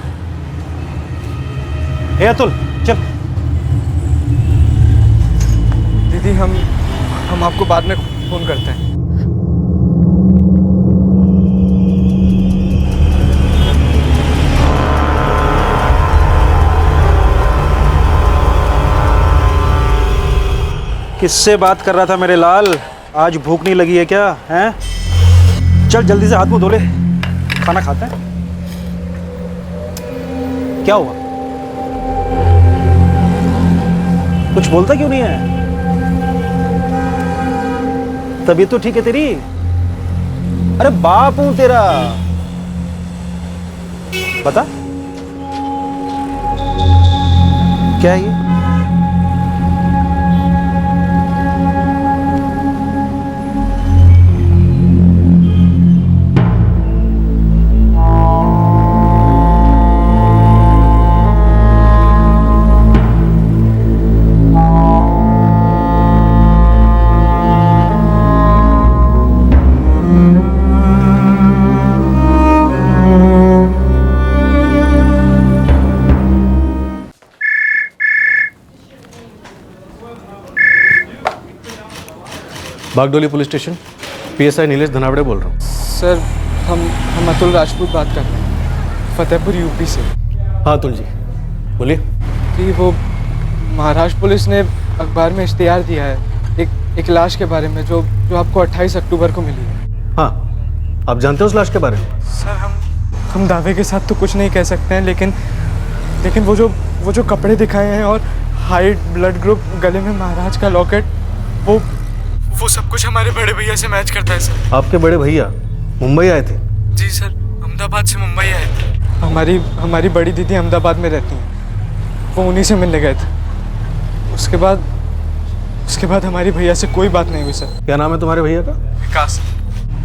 ए अतुल चल। दीदी हम आपको बाद में फोन करते हैं। किससे बात कर रहा था मेरे लाल? आज भूख नहीं लगी है क्या? हैं? चल जल्दी से हाथ मुंह धो ले, खाना खाते हैं। क्या हुआ? कुछ बोलता क्यों नहीं है? तबीयत तो ठीक है तेरी? अरे बाप हूं तेरा, बता क्या है ये? Bagdoli police station, PSI Nilesh Dhanawade बोल रहा हूँ। सर हम अतुल राजपूत बात कर रहे हैं, फतेहपुर यूपी से। हाँ अतुल जी बोलिए। कि वो महाराष्ट्र पुलिस ने अखबार में इश्तिहार दिया है एक लाश के बारे में जो आपको 28 अक्टूबर को मिली है। हाँ, आप जानते हो उस लाश के बारे में? सर हम दावे के साथ तो कुछ नहीं कह सकते हैं, लेकिन वो जो कपड़े दिखाए हैं और हाइट, ब्लड ग्रुप, गले में महाराज का लॉकेट, वो सब कुछ हमारे बड़े भैया से मैच करता है सर। आपके बड़े भैया मुंबई आए थे? जी सर, अहमदाबाद से मुंबई आए थे। हमारी बड़ी दीदी अहमदाबाद में रहती हैं, वो उन्हीं से मिलने गए थे। उसके बाद हमारी भैया से कोई बात नहीं हुई सर। क्या नाम है तुम्हारे भैया का?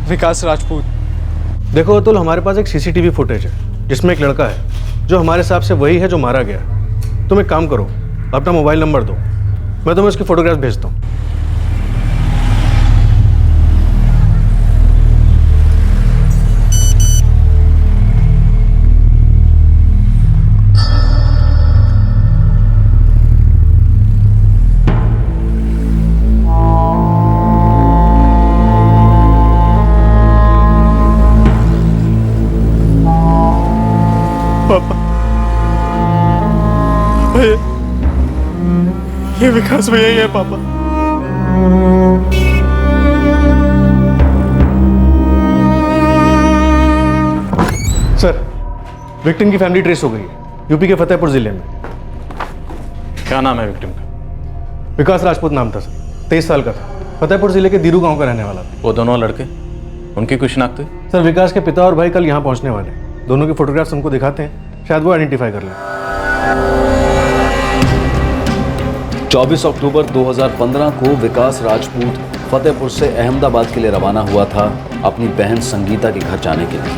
विकास राजपूत। देखो अतुल, हमारे पास एक सीसीटीवी फुटेज है जिसमें एक लड़का है जो हमारे हिसाब से वही है जो मारा गया। तुम एक काम करो, अपना मोबाइल नंबर दो, मैं तुम्हें उसकी फोटोग्राफ भेजता हूँ। ये विकास भैया ही है पापा। सर, विक्टिम की फैमिली ट्रेस हो गई है, यूपी के फतेहपुर जिले में। क्या नाम है विक्टिम का? विकास राजपूत नाम था सर, 23 साल का था, फतेहपुर जिले के दीरू गांव का रहने वाला था। वो दोनों लड़के, उनकी कुछ शिनाख्त हुई? सर, विकास के पिता और भाई कल यहाँ पहुँचने वाले हैं। दोनों की फोटोग्राफ्स उनको दिखाते हैं, शायद वो आइडेंटिफाई कर लें। 24 अक्टूबर 2015 को विकास राजपूत फतेहपुर से अहमदाबाद के लिए रवाना हुआ था अपनी बहन संगीता के घर जाने के लिए।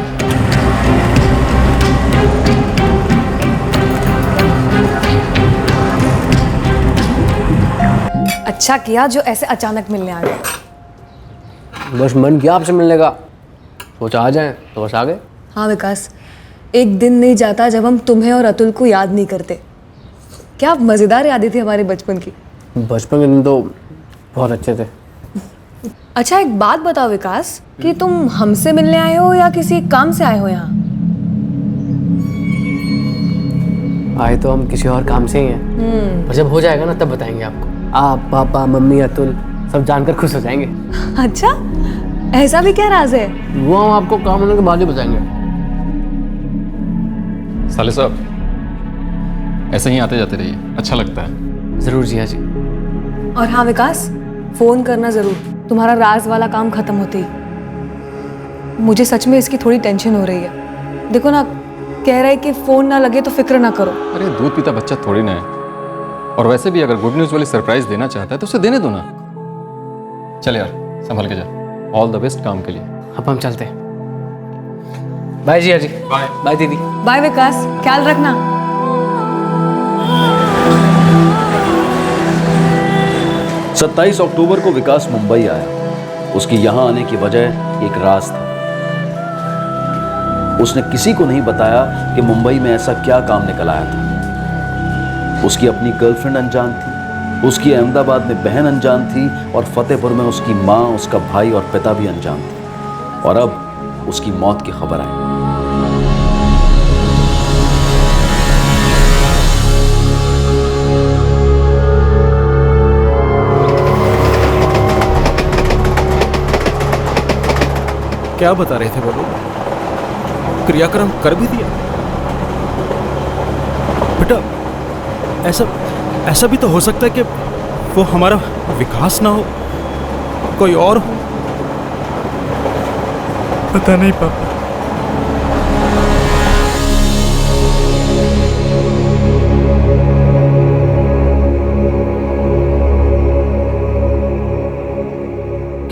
अच्छा किया जो ऐसे अचानक मिलने आ गए। बस मन किया आपसे मिलने का, सोचा आ जाए तो बस आ गए। हाँ विकास, एक दिन नहीं जाता जब हम तुम्हें और अतुल को याद नहीं करते। क्या मज़ेदार यादें थी हमारे बचपन की। बचपन के दिन तो बहुत अच्छे थे। अच्छा एक बात बताओ विकास, कि तुम हमसे मिलने आए हो या किसी काम से आए हो यहाँ? आए तो हम किसी और काम से ही हैं, और जब हो जाएगा ना तब बताएंगे आपको। आप, पापा, मम्मी, अतुल सब जानकर खुश हो जाएंगे। अच्छा, ऐसा भी क्या राज है? वो हम आपको काम होने के बाद ही बताएंगे। साले साहब, ऐसे ही आते जाते रहिए, अच्छा लगता है। जरूर जी। हाँ जी। और हाँ विकास, फोन करना जरूर, तुम्हारा राज वाला काम खत्म होते ही। मुझे सच में इसकी थोड़ी टेंशन हो रही है। देखो ना, कह रहा है कि फोन ना लगे तो फिक्र ना करो। अरे दूध पीता बच्चा थोड़ी ना है, और वैसे भी अगर गुड न्यूज़ वाली सरप्राइज देना चाहता है तो उसे देने दो ना। चल यार, संभल के जा। ऑल द बेस्ट काम के लिए। अब हम चलते हैं। बाय जी। जी बाय। बाय दीदी। बाय विकास, ख्याल रखना। 27 अक्टूबर को विकास मुंबई आया। उसकी यहां आने की वजह एक राज था। उसने किसी को नहीं बताया कि मुंबई में ऐसा क्या काम निकल आया था। उसकी अपनी गर्लफ्रेंड अनजान थी, उसकी अहमदाबाद में बहन अनजान थी, और फतेहपुर में उसकी माँ, उसका भाई और पिता भी अनजान थे। और अब उसकी मौत की खबर आई। क्या बता रहे थे वो लोग? क्रियाक्रम कर भी दिया? बेटा, ऐसा भी तो हो सकता है कि वो हमारा विकास ना हो, कोई और हो। पता नहीं पापा।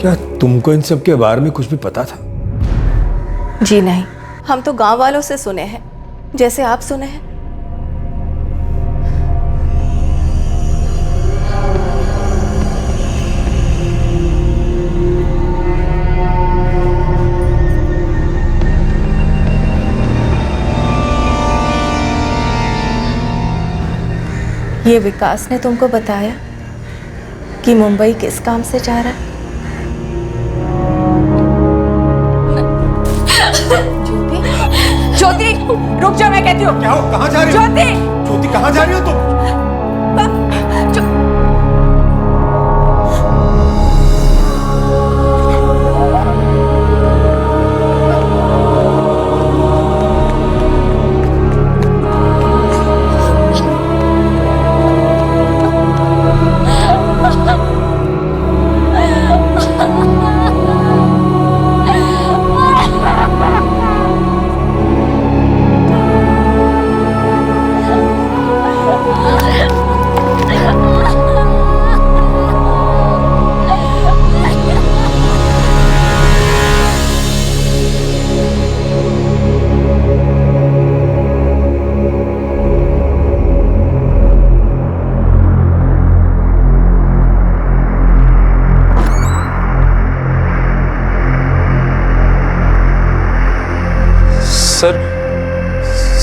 क्या तुमको इन सब के बारे में कुछ भी पता था? जी नहीं, हम तो गांव वालों से सुने हैं, जैसे आप सुने हैं। ये विकास ने तुमको बताया कि मुंबई किस काम से जा रहा है? रुक जाओ, मैं कहती हूँ। क्या हो, कहाँ जा रही हो? ज्योति, ज्योति कहाँ जा रही हो तुम?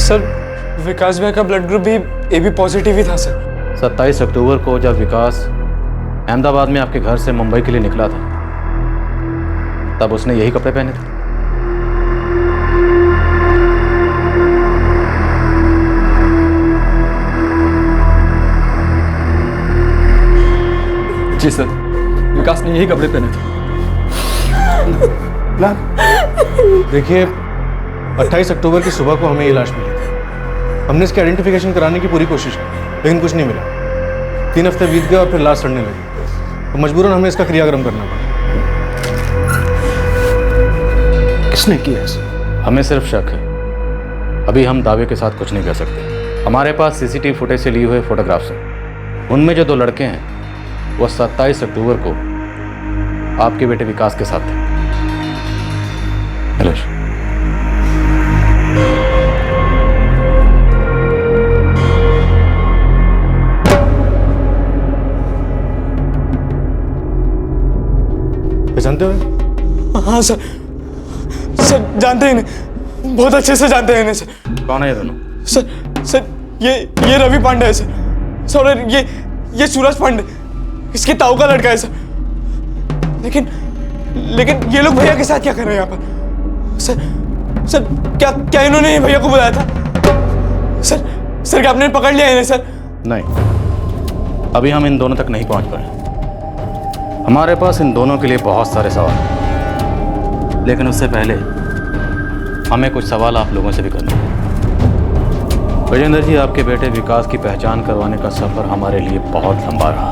सर, विकास भाई का ब्लड ग्रुप भी AB पॉजिटिव ही था सर। 27 अक्टूबर को जब विकास अहमदाबाद में आपके घर से मुंबई के लिए निकला था, तब उसने यही कपड़े पहने थे। जी सर, विकास ने यही कपड़े पहने थे। देखिए, 28 अक्टूबर की सुबह को हमें ये लाश मिली थी। हमने इसकी आइडेंटिफिकेशन कराने की पूरी कोशिश की, लेकिन कुछ नहीं मिला। 3 हफ्ते बीत गए और फिर लाश सड़ने लगी, तो मजबूरन हमें इसका क्रियाक्रम करना पड़ा। किसने किया ऐसा? हमें सिर्फ शक है। अभी हम दावे के साथ कुछ नहीं कर सकते। हमारे पास CCTV फुटेज से लिए हुए फोटोग्राफ्स हैं। उनमें जो 2 लड़के हैं वो 27 अक्टूबर को आपके बेटे विकास के साथ थे। निलेश, जानते हो? हाँ सर, जानते हैं इन्हें, बहुत अच्छे से जानते हैं इन्हें सर। कौन है ये दोनों? सर ये रवि पांडे है सर। और ये सूरज पांडे, इसके ताऊ का लड़का है सर। लेकिन ये लोग भैया के साथ क्या कर रहे हैं यहाँ पर? सर क्या इन्होंने भैया को बुलाया था? सर क्या आपने पकड़ लिया इन्हें सर? नहीं, अभी हम इन दोनों तक नहीं पहुंच पाए। हमारे पास इन दोनों के लिए बहुत सारे सवाल हैं, लेकिन उससे पहले हमें कुछ सवाल आप लोगों से भी करने हैं। विजेंद्र जी, आपके बेटे विकास की पहचान करवाने का सफर हमारे लिए बहुत लंबा रहा,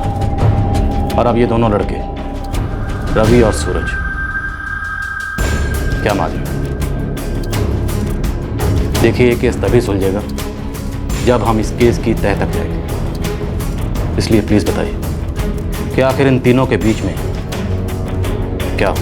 और अब ये दोनों लड़के रवि और सूरज, क्या मालूम? देखिए, ये केस तभी सुलझेगा जब हम इस केस की तह तक जाएंगे। इसलिए प्लीज बताइए कि आखिर इन तीनों के बीच में क्या हो?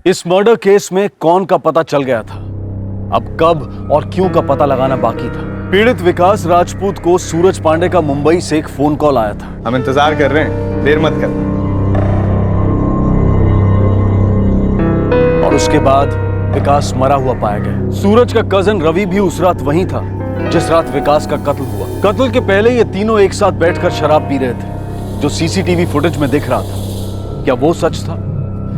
इस मर्डर केस में कौन का पता चल गया था। अब कब और क्यों का पता लगाना बाकी था। पीड़ित विकास राजपूत को सूरज पांडे का मुंबई से एक फोन कॉल आया था। हम इंतजार कर रहे हैं, देर मत कर। और उसके बाद विकास मरा हुआ पाया गया। सूरज का कजन रवि भी उस रात वहीं था जिस रात विकास का कत्ल हुआ। कत्ल के पहले ये तीनों एक साथ बैठकर शराब पी रहे थे। जो CCTV फुटेज में दिख रहा था, क्या वो सच था,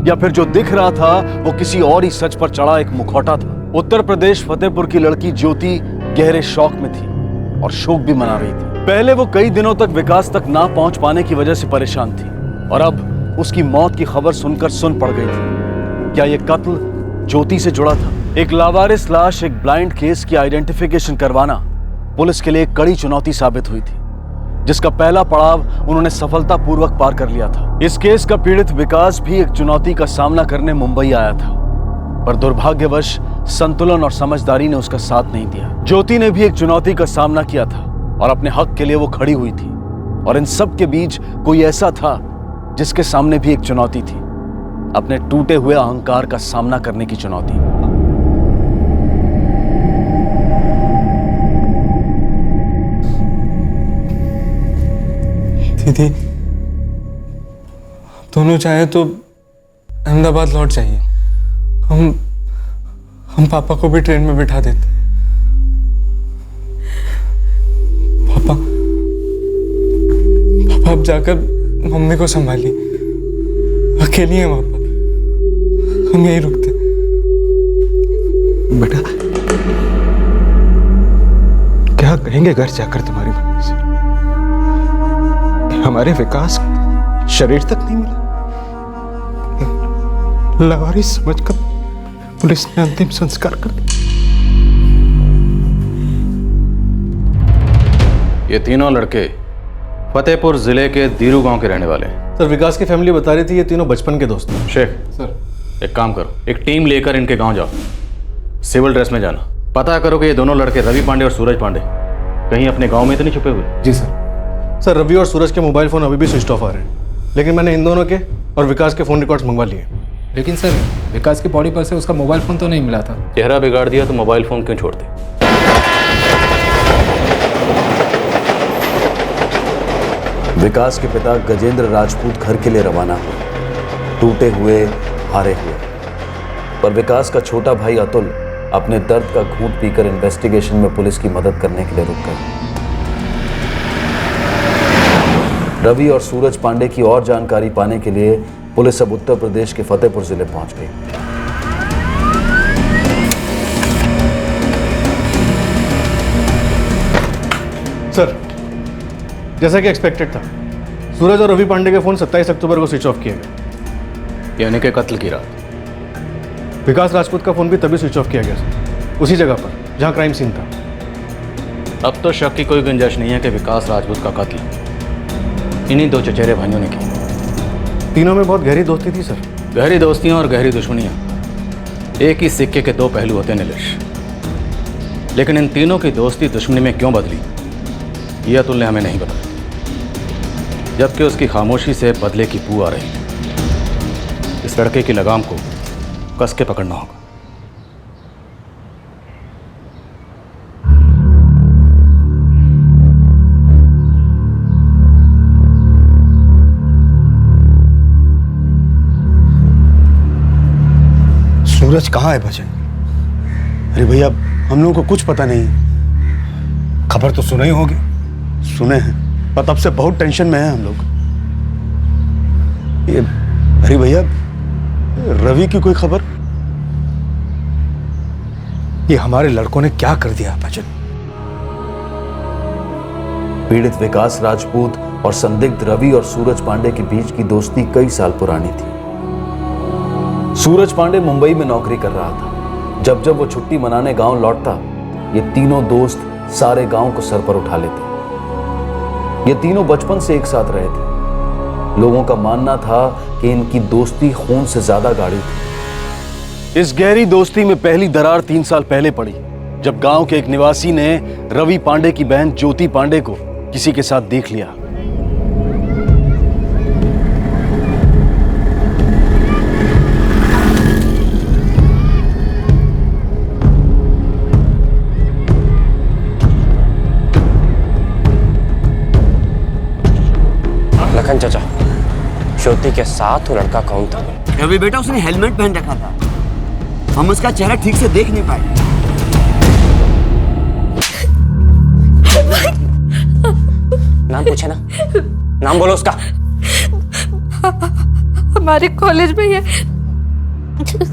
या फिर जो दिख रहा था वो किसी और ही सच पर चढ़ा एक मुखौटा था। उत्तर प्रदेश फतेहपुर की लड़की ज्योति गहरे शौक में थी और शोक भी मना रही थी। पहले वो कई दिनों तक विकास तक ना पहुंच पाने की वजह से परेशान थी, और अब उसकी मौत की खबर सुनकर सुन पड़ गई थी। क्या यह कत्ल ज्योति से जुड़ा था? एक लावारिस लाश, एक ब्लाइंड केस की आइडेंटिफिकेशन करवाना पुलिस के लिए एक कड़ी चुनौती साबित हुई थी, जिसका पहला पड़ाव उन्होंने सफलतापूर्वक पार कर लिया था। इस केस का पीड़ित विकास भी एक चुनौती का सामना करने मुंबई आया था, पर दुर्भाग्यवश संतुलन और समझदारी ने उसका साथ नहीं दिया। ज्योति ने भी एक चुनौती का सामना किया था और अपने हक के लिए वो खड़ी हुई थी, और इन सब के बीच कोई ऐसा था जिसके सामने भी एक चुनौती थी, अपने टूटे हुए अहंकार का सामना करने की चुनौती। दीदी, दोनों चाहे तो अहमदाबाद लौट जाइए। हम पापा को भी ट्रेन में बिठा देते। पापा पापा अब जाकर मम्मी को संभालिए, अकेली है वहां पर, हम यहीं रुकते। बेटा क्या कहेंगे घर जाकर तुम्हारी मम्मी से? हमारे विकास शरीर तक नहीं मिला, लावारिस समझकर पुलिस ने अंतिम संस्कार कर दिया। ये तीनों लड़के फतेहपुर जिले के दीरू गांव के रहने वाले हैं। सर विकास की फैमिली बता रही थी ये तीनों बचपन के दोस्त हैं। शेख सर एक काम करो, एक टीम लेकर इनके गांव जाओ, सिविल ड्रेस में जाना, पता करो कि ये दोनों लड़के रवि पांडे और सूरज पांडे कहीं अपने गांव में तो नहीं छुपे हुए। जी सर। सर रवि और सूरज के मोबाइल फोन अभी भी स्विच ऑफ आ रहे हैं, लेकिन मैंने इन दोनों के और विकास के फोन रिकॉर्ड्स मंगवा लिए। लेकिन सर विकास की बॉडी पर से उसका मोबाइल फोन तो नहीं मिला था। चेहरा बिगाड़ दिया तो मोबाइल फोन क्यों छोड़ते? विकास के पिता गजेंद्र राजपूत घर के लिए रवाना हुए, टूटे हुए, हारे हुए। पर विकास का छोटा भाई अतुल अपने दर्द का घूंट पीकर इन्वेस्टिगेशन में पुलिस की मदद करने के लिए रुक गए। रवि और सूरज पांडे की और जानकारी पाने के लिए पुलिस अब उत्तर प्रदेश के फतेहपुर जिले पहुंच गई। सर जैसा कि एक्सपेक्टेड था, सूरज और रवि पांडे के फोन 27 अक्टूबर को स्विच ऑफ किए गए, यानी कि कत्ल की रात। विकास राजपूत का फोन भी तभी स्विच ऑफ किया गया सर, उसी जगह पर जहां क्राइम सीन था। अब तो शक की कोई गुंजाइश नहीं है कि विकास राजपूत का कत्ल इन्हीं दो चचेरे भाइयों ने की। तीनों में बहुत गहरी दोस्ती थी सर। गहरी दोस्तियां और गहरी दुश्मनियां एक ही सिक्के के दो पहलू होते हैं नीलेश, लेकिन इन तीनों की दोस्ती दुश्मनी में क्यों बदली यह अतुल ने हमें नहीं बताया, जबकि उसकी खामोशी से बदले की बू आ रही है। इस लड़के की लगाम को कस के पकड़ना होगा। सूरज कहाँ है भजन? अरे भैया हम लोगों को कुछ पता नहीं, खबर तो सुने ही होगी। सुने हैं, पर तब से बहुत टेंशन में है हम लोग। ये अरे भैया रवि की कोई खबर? ये हमारे लड़कों ने क्या कर दिया भजन? पीड़ित विकास राजपूत और संदिग्ध रवि और सूरज पांडे के बीच की दोस्ती कई साल पुरानी थी। सूरज पांडे मुंबई में नौकरी कर रहा था। जब जब वो छुट्टी मनाने गांव लौटता, ये तीनों दोस्त सारे गांव को सर पर उठा लेते। ये तीनों बचपन से एक साथ रहे थे। लोगों का मानना था कि इनकी दोस्ती खून से ज्यादा गाढ़ी थी। इस गहरी दोस्ती में पहली दरार 3 साल पहले पड़ी, जब गांव के एक निवासी ने रवि पांडे की बहन ज्योति पांडे को किसी के साथ देख लिया। लखन चाचा, ज्योति के साथ वो लड़का कौन था? रवि बेटा, उसने हेलमेट पहन रखा था, हम उसका चेहरा ठीक से देख नहीं पाए। नाम पूछे ना, नाम बोलो उसका। हमारे कॉलेज में ये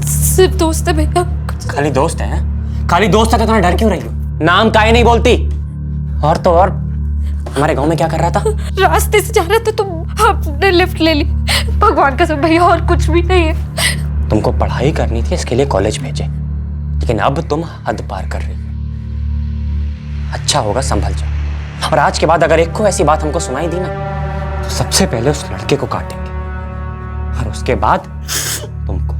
सिर्फ दोस्त है भैया। खाली दोस्त है? खाली दोस्त है तो तुम्हें डर क्यों रही हो? नाम काहे नहीं बोलती? और तो और हमारे गांव में क्या कर रहा था? रास्ते से जा रहा था तो आपने लिफ्ट ले ली। भगवान कसम भैया, और कुछ भी नहीं है। तुमको पढ़ाई करनी थी, इसके लिए कॉलेज भेजे, लेकिन अब तुम हद पार कर रही हो। अच्छा होगा संभल जाओ, और आज के बाद अगर एक को ऐसी बात हमको सुनाई दी ना, तो सबसे पहले उस लड़के को काटेंगे, और उसके बाद तुमको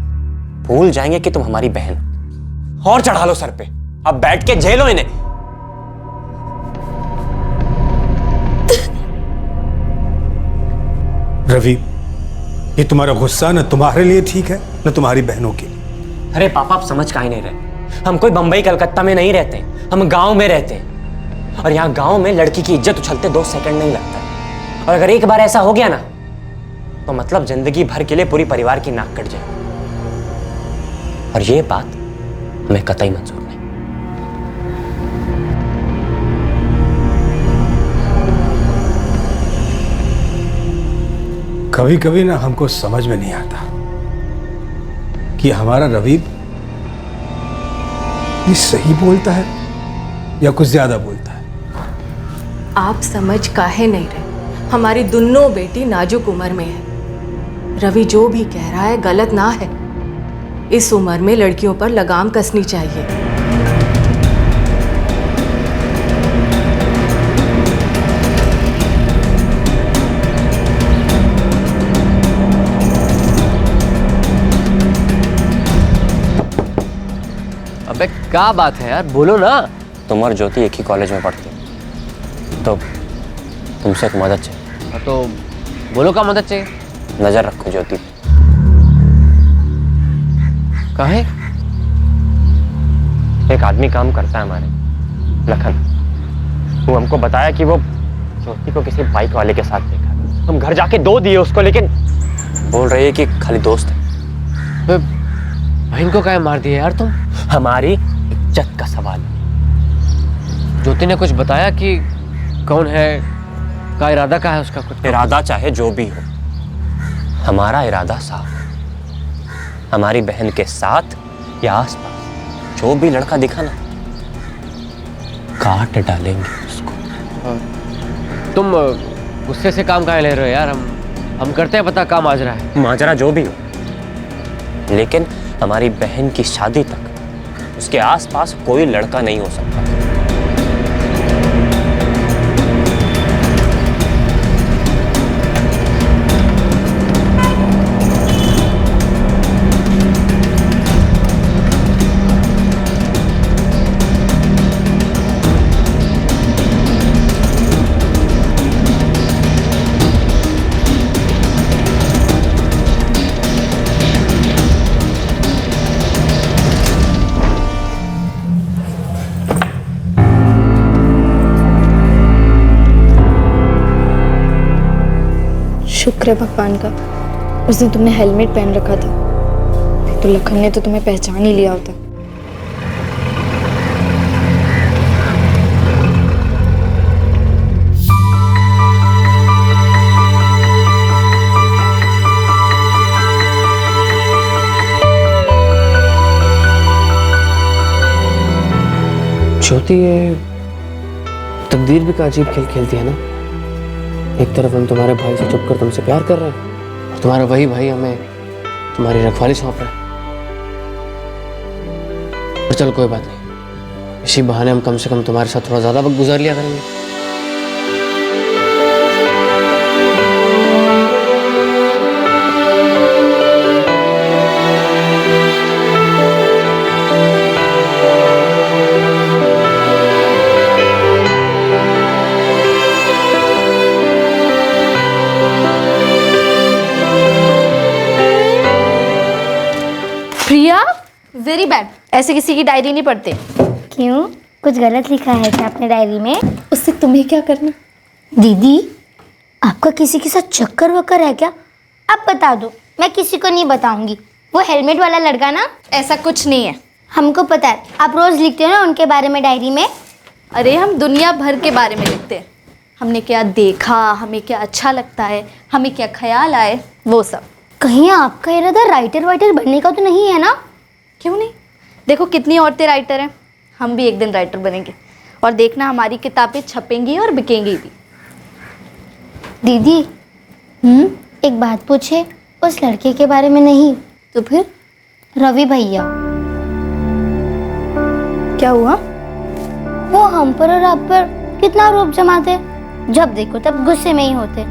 भूल जाएंगे कि तुम हमारी बहन। और चढ़ा लो सर पे, अब बैठ के झेलो इन्हें। रवि, ये तुम्हारा गुस्सा न तुम्हारे लिए ठीक है न तुम्हारी बहनों के लिए। अरे पापा, आप समझ काहे नहीं रहे? हम कोई बंबई कलकत्ता में नहीं रहते, हम गांव में रहते हैं, और यहाँ गांव में लड़की की इज्जत उछलते 2 सेकंड नहीं लगता। और अगर एक बार ऐसा हो गया ना, तो मतलब जिंदगी भर के लिए पूरी परिवार की नाक कट जाए। और ये बात हमें कतई मंजूर नहीं। कभी कभी ना हमको समझ में नहीं आता कि हमारा रवि ये सही बोलता है या कुछ ज्यादा बोलता है। आप समझ काहे नहीं रहे? हमारी दोनों बेटी नाजुक उम्र में है। रवि जो भी कह रहा है गलत ना है। इस उम्र में लड़कियों पर लगाम कसनी चाहिए। अबे क्या बात है यार, बोलो ना। तुम और ज्योति एक ही कॉलेज में पढ़ती हो, तो तुमसे एक मदद चाहिए। हाँ तो बोलो, क्या मदद चाहिए? नजर रखो ज्योति पे। काहे? एक आदमी काम करता है हमारे, लखन। वो हमको बताया कि वो ज्योति को किसी बाइक वाले के साथ देखा। हम घर जाके 2 दिए उसको, लेकिन बोल रही है कि खाली दोस्त है। बहन को काहे मार दिया यार तुम? हमारी इज्जत का सवाल है। ज्योति ने कुछ बताया कि कौन है, का इरादा क्या है उसका? कुछ इरादा चाहे जो भी हो, हमारा इरादा साफ है। हमारी बहन के साथ या आसपास जो भी लड़का दिखा ना, काट डालेंगे उसको। तुम गुस्से से काम काहे ले रहे हो यार? हम करते हैं पता, काम माजरा है। माजरा जो भी हो, लेकिन हमारी बहन की शादी तक उसके आसपास कोई लड़का नहीं हो सकता। शुक्र है भगवान का, उस दिन तुमने हेलमेट पहन रखा था, तो लखन ने तो तुम्हें पहचान ही लिया होता। ज्योति, ये तकदीर भी का अजीब खेल खेलती है ना। एक तरफ हम तुम्हारे भाई से छुपकर तुमसे प्यार कर रहे हैं, और तुम्हारा वही भाई हमें तुम्हारी रखवाली सौंप रहा है। पर चलो कोई बात नहीं, इसी बहाने हम कम से कम तुम्हारे साथ थोड़ा ज्यादा वक्त गुजार लिया करेंगे। प्रिया, वेरी बैड। ऐसे किसी की डायरी नहीं पढ़ते। क्यों? कुछ गलत लिखा है क्या अपने डायरी में? उससे तुम्हें क्या करना? दीदी, आपका किसी के साथ चक्कर वक्कर है क्या? आप बता दो, मैं किसी को नहीं बताऊंगी। वो हेलमेट वाला लड़का ना? ऐसा कुछ नहीं है। हमको पता है, आप रोज लिखते हो ना उनके बारे में डायरी में। अरे हम दुनिया भर के बारे में लिखते हैं। हमने क्या देखा, हमें क्या अच्छा लगता है, हमें क्या ख्याल आए, वो सब। कहीं आपका इरादा राइटर वाइटर बनने का तो नहीं है ना? क्यों नहीं? देखो कितनी औरतें राइटर हैं, हम भी एक दिन राइटर बनेंगे। और देखना हमारी किताबें छपेंगी और बिकेंगी भी। दीदी, एक बात पूछे? उस लड़के के बारे में नहीं तो फिर? रवि भैया। क्या हुआ? वो हम पर और आप पर कितना रोब जमाते, जब देखो तब गुस्से में ही होते।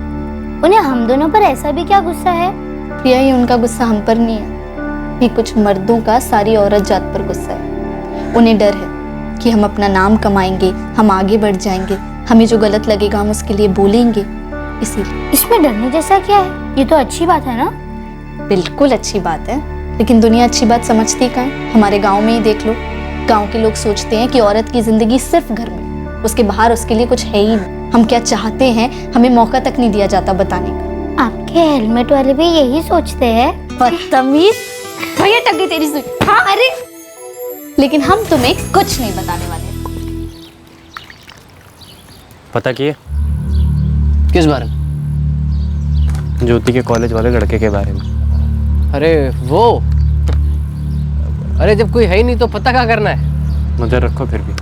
उन्हें हम दोनों पर ऐसा भी क्या गुस्सा है? प्रिया, ये उनका गुस्सा हम पर नहीं है, ये कुछ मर्दों का सारी औरत जात पर गुस्सा है। उन्हें डर है कि हम अपना नाम कमाएंगे, हम आगे बढ़ जाएंगे, हमें जो गलत लगेगा हम उसके लिए बोलेंगे, इसीलिए। इसमें डरने जैसा क्या है? ये तो अच्छी बात है ना? बिल्कुल अच्छी बात है, लेकिन दुनिया अच्छी बात समझती कहाँ है? हमारे गाँव में ही देख लो, गाँव के लोग सोचते हैं कि औरत की जिंदगी सिर्फ घर में, उसके बाहर उसके लिए कुछ है ही नहीं। हम क्या चाहते हैं हमें मौका तक नहीं दिया जाता बताने का। आपके हेलमेट वाले भी यही सोचते हैं? बदतमीज। भैया टक गई तेरी सुई। हाँ, अरे लेकिन हम तुम्हें कुछ नहीं बताने वाले। पता किए किस बारे में? ज्योति के कॉलेज वाले लड़के के बारे में। अरे वो, अरे जब कोई है ही नहीं तो पता क्या करना है? नजर रखो फिर भी।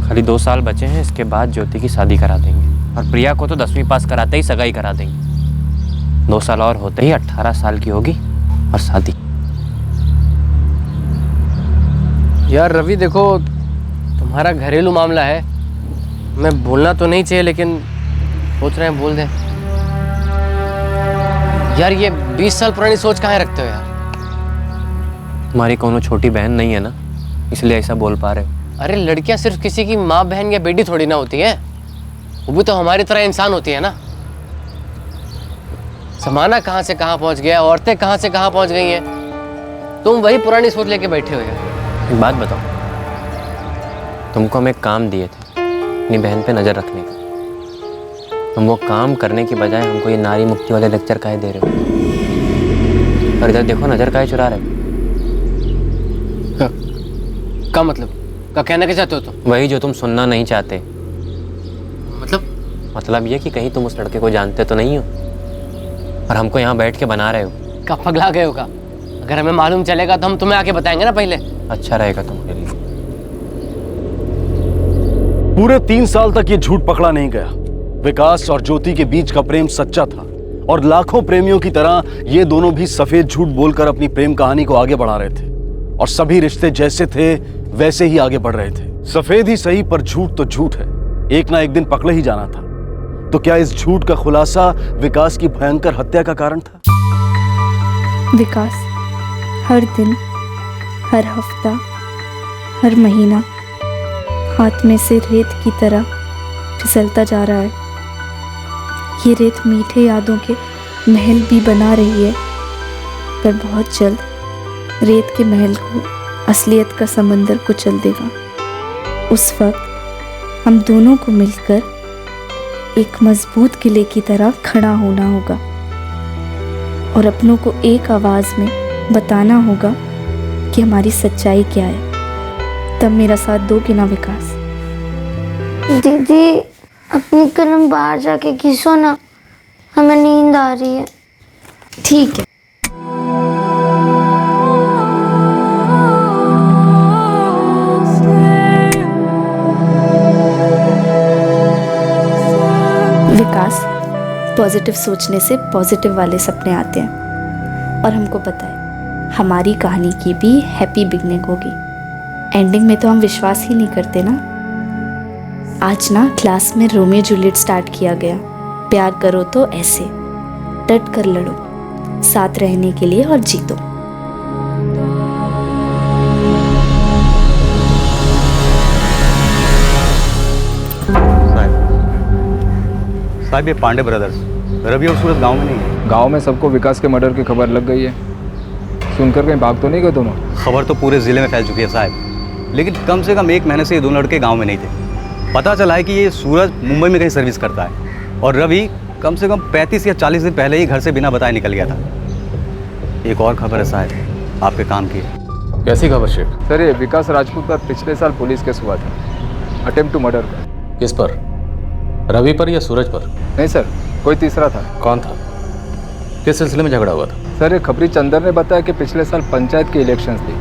खाली 2 साल बचे हैं, इसके बाद ज्योति की शादी करा देंगे और प्रिया को तो 10वीं पास कराते ही सगाई करा देंगे। 2 साल और होते ही 18 साल की होगी और शादी। यार रवि देखो, तुम्हारा घरेलू मामला है, मैं बोलना तो नहीं चाहिए लेकिन सोच रहे हैं बोल दें। यार ये 20 साल पुरानी सोच कहाँ रखते हो यार? तुम्हारी कोनो छोटी बहन नहीं है ना, इसलिए ऐसा बोल पा रहे हो। अरे लड़कियां सिर्फ किसी की माँ बहन या बेटी थोड़ी ना होती हैं, वो भी तो हमारी तरह इंसान होती है ना। जमाना कहाँ से कहाँ पहुँच गया, औरतें कहाँ से कहाँ पहुँच गई हैं, तुम वही पुरानी सोच लेके बैठे हो यार। एक बात बताओ, तुमको हम एक काम दिए थे अपनी बहन पे नज़र रखने का, तुम वो काम करने की बजाय हमको ये नारी मुक्ति वाले लेक्चर काहे दे रहे हो? और इधर देखो, नज़र काहे चुरा रहे हो? क्या मतलब? क्या कहना क्या चाहते हो तुम? वही जो तुम सुनना नहीं चाहते। मतलब ये कि कहीं तुम उस लड़के को जानते तो नहीं हो और हमको यहाँ बैठ के बना रहे हो। क्या पगला गए हो का? अगर हमें मालूम चलेगा तो हम तुम्हें आके बताएंगे ना पहले। अच्छा रहेगा तुम्हारे लिए। पूरे 3 साल तक ये झूठ पकड़ा नहीं गया। विकास और ज्योति के बीच का प्रेम सच्चा था और लाखों प्रेमियों की तरह ये दोनों भी सफेद झूठ बोलकर अपनी प्रेम कहानी को आगे बढ़ा रहे थे और सभी रिश्ते जैसे थे वैसे ही आगे बढ़ रहे थे। सफेद ही सही पर झूठ तो झूठ है, एक ना एक दिन पकड़े ही जाना था। तो क्या इस झूठ का खुलासा विकास की भयंकर हत्या का कारण था? विकास हर दिन, हर हफ्ता, हर महीना हाथ में से रेत की तरह फिसलता जा रहा है। ये रेत मीठे यादों के महल भी बना रही है, पर बहुत जल्द रेत के महल को असलियत का समंदर कुचल देगा। उस वक्त हम दोनों को मिलकर एक मजबूत किले की तरह खड़ा होना होगा और अपनों को एक आवाज़ में बताना होगा कि हमारी सच्चाई क्या है। तब मेरा साथ दोगे ना विकास? दीदी अपनी कलम बाहर जाके घिसो ना, हमें नींद आ रही है। ठीक है। विकास, पॉजिटिव सोचने से पॉजिटिव वाले सपने आते हैं और हमको पता है हमारी कहानी की भी हैप्पी बिगनिंग होगी। एंडिंग में तो हम विश्वास ही नहीं करते ना। आज ना क्लास में रोमियो जूलियट स्टार्ट किया गया। प्यार करो तो ऐसे, डट कर लड़ो, साथ रहने के लिए और जीतो। साहब ये पांडे ब्रदर्स, रवि और सूरज गांव में नहीं है। गांव में सबको विकास के मर्डर की खबर लग गई है। सुनकर कहीं भाग तो नहीं गए दोनों? खबर तो पूरे ज़िले में फैल चुकी है साहब, लेकिन कम से कम 1 महीने से ये दोनों लड़के गांव में नहीं थे। पता चला है कि ये सूरज मुंबई में कहीं सर्विस करता है और रवि कम से कम 35 या 40 दिन पहले ही घर से बिना बताए निकल गया था। एक और खबर है साहब आपके काम की। कैसी खबर शेख? सर ये विकास राजपूत पर पिछले साल पुलिस केस हुआ था, अटेम्प्ट टू मर्डर का। किस पर? रवि पर या सूरज पर? नहीं सर, कोई तीसरा था। कौन था? किस सिलसिले में झगड़ा हुआ था? सर ये खबरी चंदर ने बताया कि पिछले साल पंचायत की इलेक्शंस थी।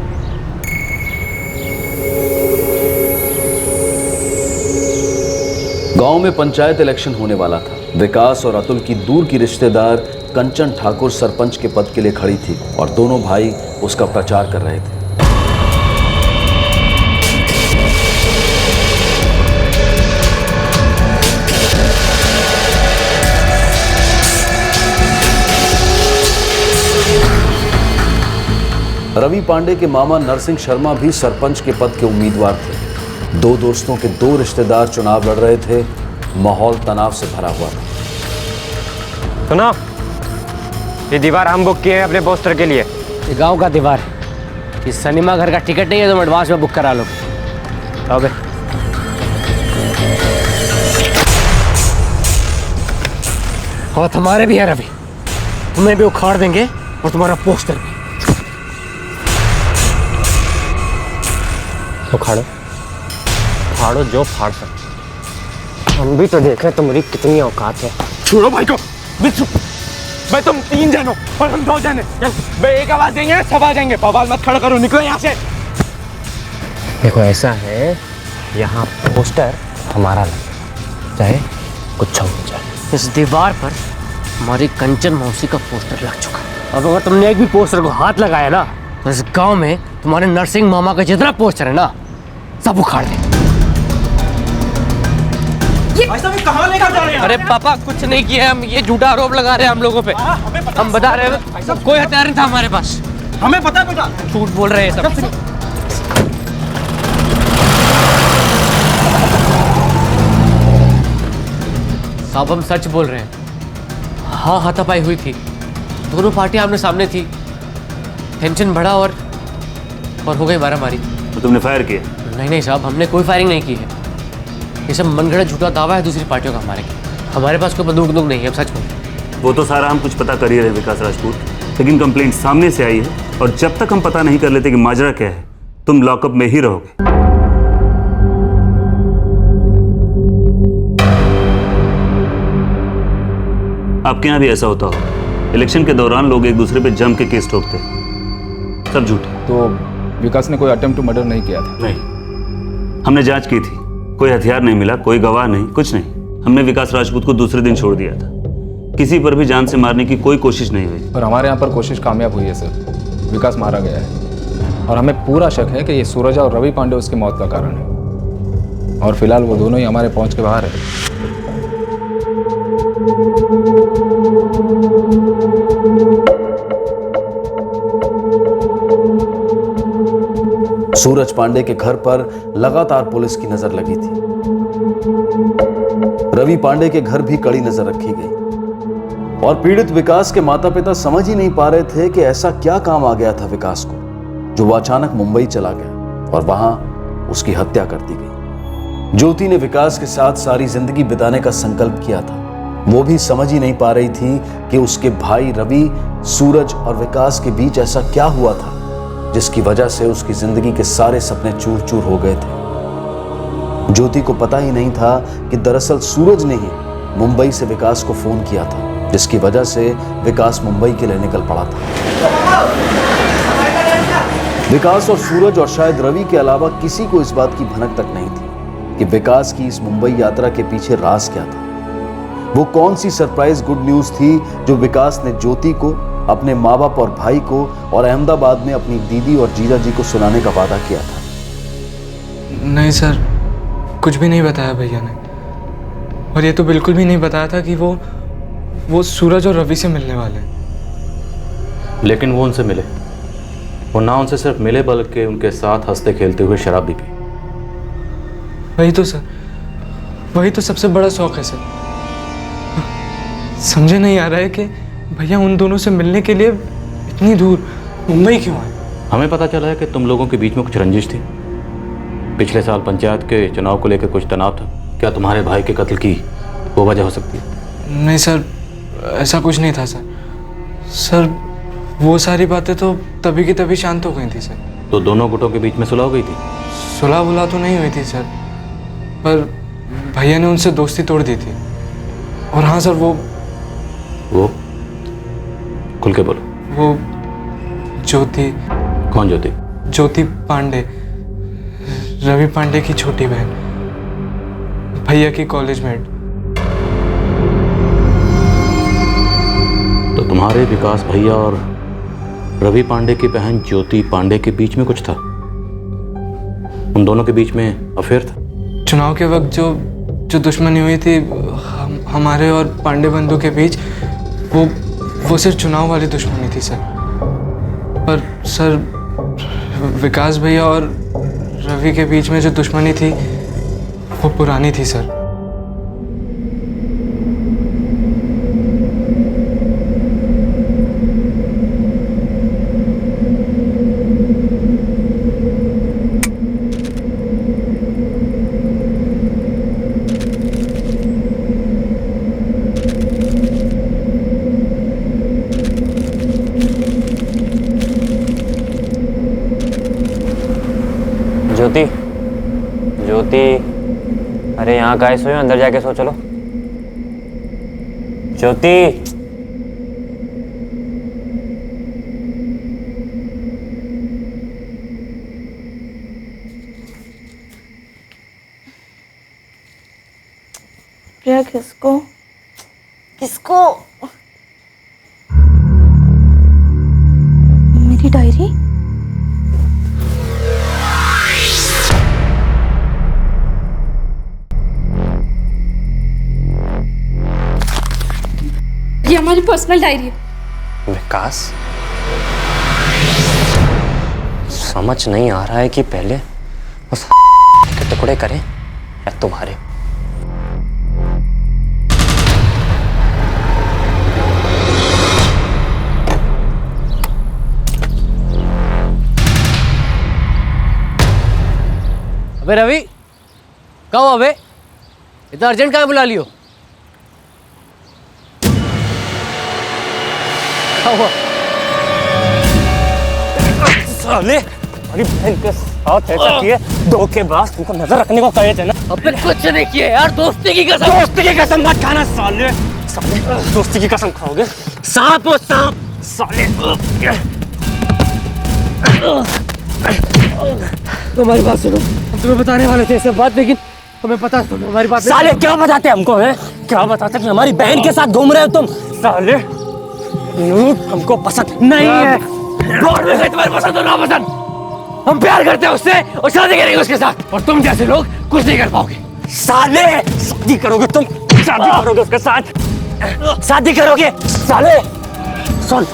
गांव में पंचायत इलेक्शन होने वाला था। विकास और अतुल की दूर की रिश्तेदार कंचन ठाकुर सरपंच के पद के लिए खड़ी थी और दोनों भाई उसका प्रचार कर रहे थे। रवि पांडे के मामा नरसिंह शर्मा भी सरपंच के पद के उम्मीदवार थे। दो दोस्तों के 2 रिश्तेदार चुनाव लड़ रहे थे। माहौल तनाव से भरा हुआ था। सुनो, ये दीवार हम बुक किए हैं अपने पोस्टर के लिए। ये गांव का दीवार है। इस सिनेमा घर का टिकट नहीं है तो एडवांस में बुक करा लो। अबे और तुम्हारे भी है रवि, तुम्हें भी उखाड़ देंगे और तुम्हारा पोस्टर भी। उखाड़ो फाड़ो जो फाड़ सकते, हम भी तो देखें तुम्हारी कितनी औकात है। छोड़ो भाई को, मैं तुम 3 जन हो और हम 2 जन हैं। मैं एक आवाज देंगे सब आ जाएंगे। बवाल मत खड़ा करो, निकलो यहाँ से। देखो ऐसा है, यहाँ पोस्टर हमारा लगा, चाहे कुछ हो जाए। इस दीवार पर हमारी कंचन मौसी का पोस्टर लग चुका है। अब अगर तुमने एक भी पोस्टर को हाथ लगाया ना, तो इस गांव में तुम्हारे नरसिंह मामा का जितना पोस्टर है ना, सब उखाड़ दे। कहाँ लेकर जा रहे हैं? अरे पापा कुछ नहीं किया, हम ये झूठा आरोप लगा रहे हैं हम लोगों पे। हम बता रहे हैं कोई हथियार नहीं था हमारे पास। हमें पता है बेटा, झूठ बोल रहे हैं सब। साहब हम सच बोल रहे हैं। हाँ हाथापाई हुई थी, दोनों पार्टियां आमने सामने थी, टेंशन बढ़ा और हो गई मारामारी। तो तुमने फायर किया? नहीं नहीं साहब, हमने कोई फायरिंग नहीं की है। ये सब मनगढ़ंत झूठा दावा है दूसरी पार्टियों का हमारे पास कोई बंदूक नहीं है, हम सच बोल। वो तो सारा हम कुछ पता कर ही रहे विकास राजपूत, लेकिन कंप्लेंट सामने से आई है और जब तक हम पता नहीं कर लेते कि माजरा क्या है, तुम लॉकअप में ही रहोगे। आपके यहाँ भी ऐसा होता हो? इलेक्शन के दौरान लोग एक दूसरे पे जम के केस ठोकते, सब झूठे। तो विकास ने कोई अटेम्प्ट टू मर्डर नहीं किया था? नहीं, हमने जांच की थी, कोई हथियार नहीं मिला, कोई गवाह नहीं, कुछ नहीं। हमने विकास राजपूत को दूसरे दिन छोड़ दिया था। किसी पर भी जान से मारने की कोई कोशिश नहीं हुई। और हमारे यहाँ पर कोशिश कामयाब हुई है सर, विकास मारा गया है और हमें पूरा शक है कि ये सूरज और रवि पांडे उसकी मौत का कारण है। और फिलहाल वो दोनों ही हमारे पहुंच के बाहर है। सूरज पांडे के घर पर लगातार पुलिस की नजर लगी थी। रवि पांडे के घर भी कड़ी नजर रखी गई और पीड़ित विकास के माता पिता समझ ही नहीं पा रहे थे कि ऐसा क्या काम आ गया था विकास को, जो वो अचानक मुंबई चला गया और वहां उसकी हत्या कर दी गई। ज्योति ने विकास के साथ सारी जिंदगी बिताने का संकल्प किया था। वो भी समझ ही नहीं पा रही थी कि उसके भाई रवि, सूरज और विकास के बीच ऐसा क्या हुआ था जिसकी वजह से उसकी जिंदगी के सारे सपने चूर चूर हो गए थे। ज्योति को पता ही नहीं था कि दरअसल सूरज ने ही मुंबई से विकास को फोन किया था, जिसकी वजह से विकास मुंबई के लिए निकल पड़ा था। विकास और सूरज और शायद रवि के अलावा किसी को इस बात की भनक तक नहीं थी कि विकास की इस मुंबई यात्रा के पीछे राज क्या था। वो कौन सी सरप्राइज गुड न्यूज थी जो विकास ने ज्योति को, अपने माँ बाप और भाई को और अहमदाबाद में अपनी दीदी और जीजा जी को सुनाने का वादा किया था। नहीं सर, कुछ भी नहीं बताया भैया ने। और ये तो बिल्कुल भी नहीं बताया था कि वो सूरज और रवि से मिलने वाले। लेकिन वो उनसे मिले, वो ना उनसे सिर्फ मिले बल्कि उनके साथ हंसते खेलते हुए शराब भी पी। वही तो सर, वही तो सबसे बड़ा शौक है सर। समझे नहीं आ रहा है कि भैया उन दोनों से मिलने के लिए इतनी दूर मुंबई क्यों आए। हमें पता चला है कि तुम लोगों के बीच में कुछ रंजिश थी। पिछले साल पंचायत के चुनाव को लेकर कुछ तनाव था। क्या तुम्हारे भाई के कत्ल की वो वजह हो सकती है? नहीं सर, ऐसा कुछ नहीं था सर। सर वो सारी बातें तो तभी की तभी शांत हो गई थी सर। तो दोनों गुटों के बीच में सुलह हो गई थी? सुलह बुला तो नहीं हुई थी सर, पर भैया ने उनसे दोस्ती तोड़ दी थी। और हाँ सर, वो खुल के बोलो। वो ज्योति। कौन ज्योति? ज्योति पांडे, रवि पांडे की छोटी बहन, भैया की कॉलेज मेट। तो तुम्हारे विकास भैया और रवि पांडे की बहन ज्योति पांडे के बीच में कुछ था? उन दोनों के बीच में अफेयर था? चुनाव के वक्त जो दुश्मनी हुई थी हमारे और पांडे बंधु के बीच, वो सिर्फ चुनाव वाली दुश्मनी थी सर। पर सर विकास भैया और रवि के बीच में जो दुश्मनी थी वो पुरानी थी सर। ज्योति, ज्योति, अरे यहाँ का सोयो, अंदर जाके सो। चलो ज्योति। प्रिया किसको किसको? मेरी डायरी। ये हमारी पर्सनल डायरी है। विकास, समझ नहीं आ रहा है कि पहले उस के टुकड़े करें या तुम्हारे। अबे रवि, कहाँ हो अबे? इतना अर्जेंट कहाँ बुला लियो? साले, हमारी बहन के साथ ऐसा किए, धोखेबाज, तुमको नजर रखने को कहे थे ना। अबे कुछ नहीं किया यार, दोस्ती की कसम। दोस्ती की कसम मत खाना साले। साले दोस्ती की कसम खाओगे? सांप हो सांप साले। तुम्हारी बात सुनो, हम तुम्हें बताने वाले थे सब बात, लेकिन तुम्हें पता सुनो हमारी बात। साले क्या बताते हमको हैं? क्या बताते कि हमारी बहन के साथ घूम रहे हो तुम? साले हमको पसंद नहीं है। तुम्हारी पसंद हो ना पसंद, हम प्यार करते हैं उससे और शादी करेंगे उसके साथ, और तुम जैसे लोग कुछ नहीं कर पाओगे। साले शादी करोगे तुम? शादी करोगे उसके साथ? शादी करोगे साले? सुन,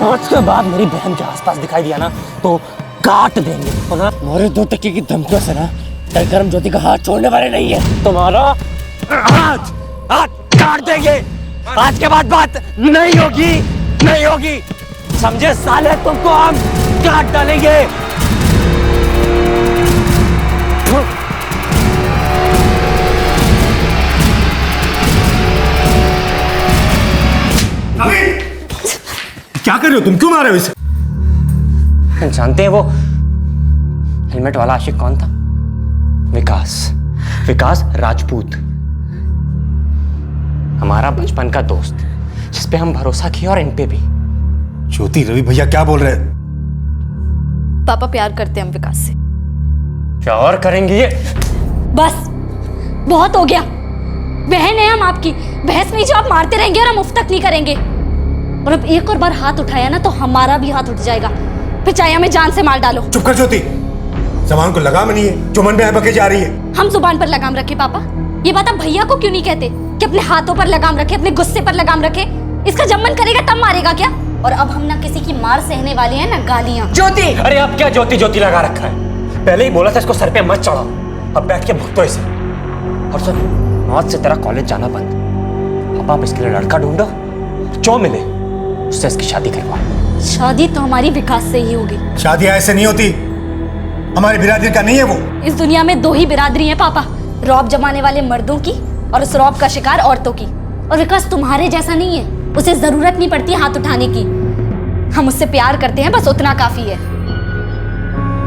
आज के बाद मेरी बहन के आसपास दिखाई दिया ना तो काट देंगे। हमारे 2 टके की धमकियों से ना करम ज्योति का हाथ छोड़ने वाले नहीं है। तुम्हारा हाथ काट देंगे। आज के बाद बात नहीं होगी, नहीं होगी, समझे साले? तुमको हम काट डालेंगे। क्या कर रहे हो तुम? क्यों मार रहे हो इसे? जानते हैं वो हेलमेट वाला आशिक कौन था? विकास, विकास राजपूत, हमारा बचपन का दोस्त, जिस पे हम भरोसा किया और इन पे भी। ज्योति, रवि भैया क्या बोल रहे हैं? पापा प्यार करते हैं हम विकास से। प्यार करेंगे ये? बस बहुत हो गया। बहन है हम आपकी, बहस नहीं जो आप मारते रहेंगे और हम मुफ्त तक नहीं करेंगे। और अब एक और बार हाथ उठाया ना तो हमारा भी हाथ उठ जाएगा, फिर चाहे हमें जान से मार डालो। चुप कर ज्योति, जबान को लगाम नहीं है, जो मन में है बके जा रही है। हम जुबान पर लगाम रखे पापा, ये बात आप भैया को क्यों नहीं कहते कि अपने हाथों पर लगाम रखे, अपने गुस्से पर लगाम रखे? इसका जब मन करेगा तब मारेगा क्या? और अब हम ना किसी की मार सहने वाले हैं ना गालियां। ज्योति, अरे अब क्या ज्योति ज्योति लगा रखा है? पहले ही बोला था इसको सर पे मत चढ़ाओ, अब बैठ के भुगतो इसे। और सुन, आज से तेरा कॉलेज जाना बंद। पापा आप इसके लिए लड़का ढूंढो, जो मिले उससे इसकी शादी करवाओ। शादी तो हमारी विकास से ही होगी। शादी ऐसे नहीं होती, हमारी बिरादरी का नहीं है वो। इस दुनिया में 2 ही बिरादरी हैं पापा, रौब जमाने वाले मर्दों की और उस रौब का शिकार औरतों की। और विकास तुम्हारे जैसा नहीं है, उसे जरूरत नहीं पड़ती हाथ उठाने की। हम उससे प्यार करते हैं, बस उतना काफी है।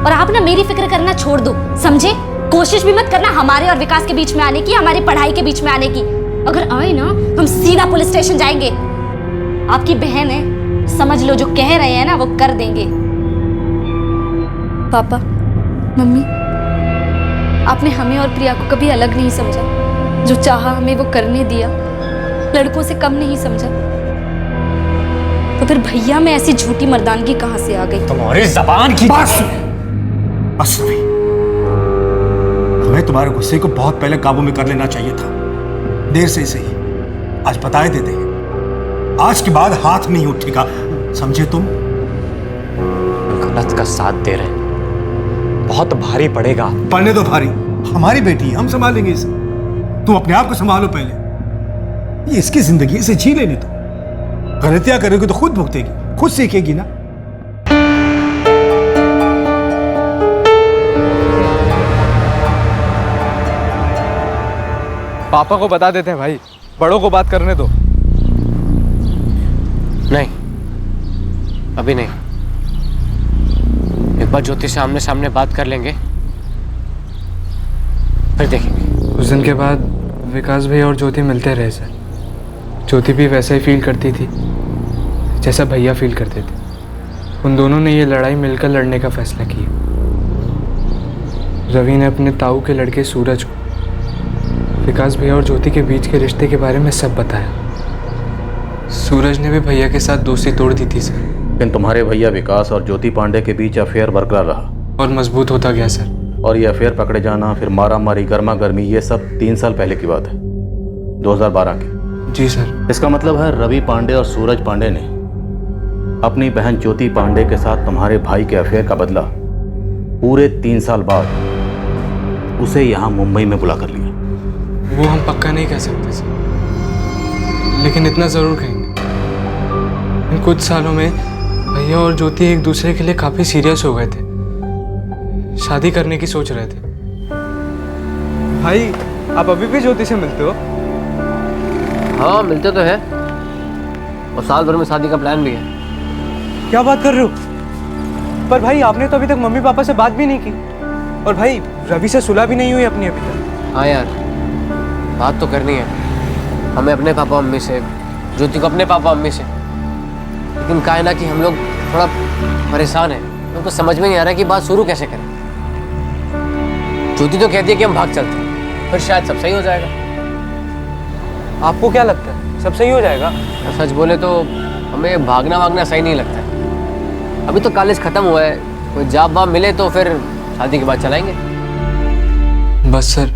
और आप ना मेरी फिक्र करना छोड़ दो, समझे? कोशिश भी मत करना हमारे और विकास के बीच में आने की, हमारी पढ़ाई के बीच में आने की। अगर आए ना हम सीधा पुलिस स्टेशन जाएंगे। आपकी बहन है, समझ लो जो कह रहे हैं ना वो कर देंगे। पापा, मम्मी, आपने हमें और प्रिया को कभी अलग नहीं समझा। जो चाहा हमें वो करने दिया, लड़कों से कम नहीं समझा। तो फिर भैया में ऐसी झूठी मर्दानगी कहां से आ गई? तुम्हारी जबान की बस बस रवि, हमें तुम्हारे गुस्से को बहुत पहले काबू में कर लेना चाहिए था। देर से ही सही, आज बताए दे देंगे। आज के बाद हाथ नहीं उठेगा, समझे तुम? गलत का साथ दे रहे हैं, बहुत भारी पड़ेगा। पढ़ने दो भारी, हमारी बेटी है, हम संभालेंगे इसे। तुम अपने आप को संभालो पहले। ये इसकी जिंदगी, इसे जी लेने दो। गलतियां करोगे तो खुद भुगतेगी, खुद सीखेगी ना। पापा को बता देते हैं भाई, बड़ों को बात करने दो। नहीं, अभी नहीं। एक बार ज्योति से आमने सामने बात कर लेंगे, फिर देखेंगे। उस दिन के बाद विकास भैया और ज्योति मिलते रहे सर। ज्योति भी वैसा ही फील करती थी जैसा भैया फील करते थे। उन दोनों ने ये लड़ाई मिलकर लड़ने का फैसला किया। रवि ने अपने ताऊ के लड़के सूरज को विकास भैया और ज्योति के बीच के रिश्ते के बारे में सब बताया। सूरज ने भी भैया के साथ दोस्ती तोड़ दी थी सर। लेकिन तुम्हारे भैया विकास और ज्योति पांडे के बीच अफेयर बरकरार रहा और मजबूत होता गया सर। और ये अफेयर पकड़े जाना, फिर मारा मारी, गर्मा गर्मी, ये सब 3 साल पहले की बात है, 2012 की। जी सर। इसका मतलब है रवि पांडे और सूरज पांडे ने अपनी बहन ज्योति पांडे के साथ तुम्हारे भाई के अफेयर का बदला पूरे 3 साल बाद उसे यहाँ मुंबई में बुला कर लिया। वो हम पक्का नहीं कह सकते सर, लेकिन इतना जरूर कहेंगे इन कुछ सालों में भैया और ज्योति एक दूसरे के लिए काफी सीरियस हो गए थे, शादी करने की सोच रहे थे। भाई आप अभी भी ज्योति से मिलते हो? हाँ मिलते तो है, और साल भर में शादी का प्लान भी है। क्या बात कर रहे हो? पर भाई आपने तो अभी तक मम्मी पापा से बात भी नहीं की, और भाई रवि से सुलह भी नहीं हुई अपनी अभी तक। हाँ यार, बात तो करनी है हमें अपने पापा मम्मी से, ज्योति को अपने पापा मम्मी से। लेकिन क्या है ना कि हम लोग थोड़ा परेशान हैं, उनको समझ में नहीं आ रहा है कि बात शुरू कैसे करें। ज्योति तो कहती है कि हम भाग चलते हैं, फिर शायद सब सही हो जाएगा। आपको क्या लगता है सब सही हो जाएगा? सच बोले तो हमें भागना वागना सही नहीं लगता है। अभी तो कॉलेज खत्म हुआ है, कोई जॉब वाब मिले तो फिर शादी के बाद चलाएंगे। बस सर,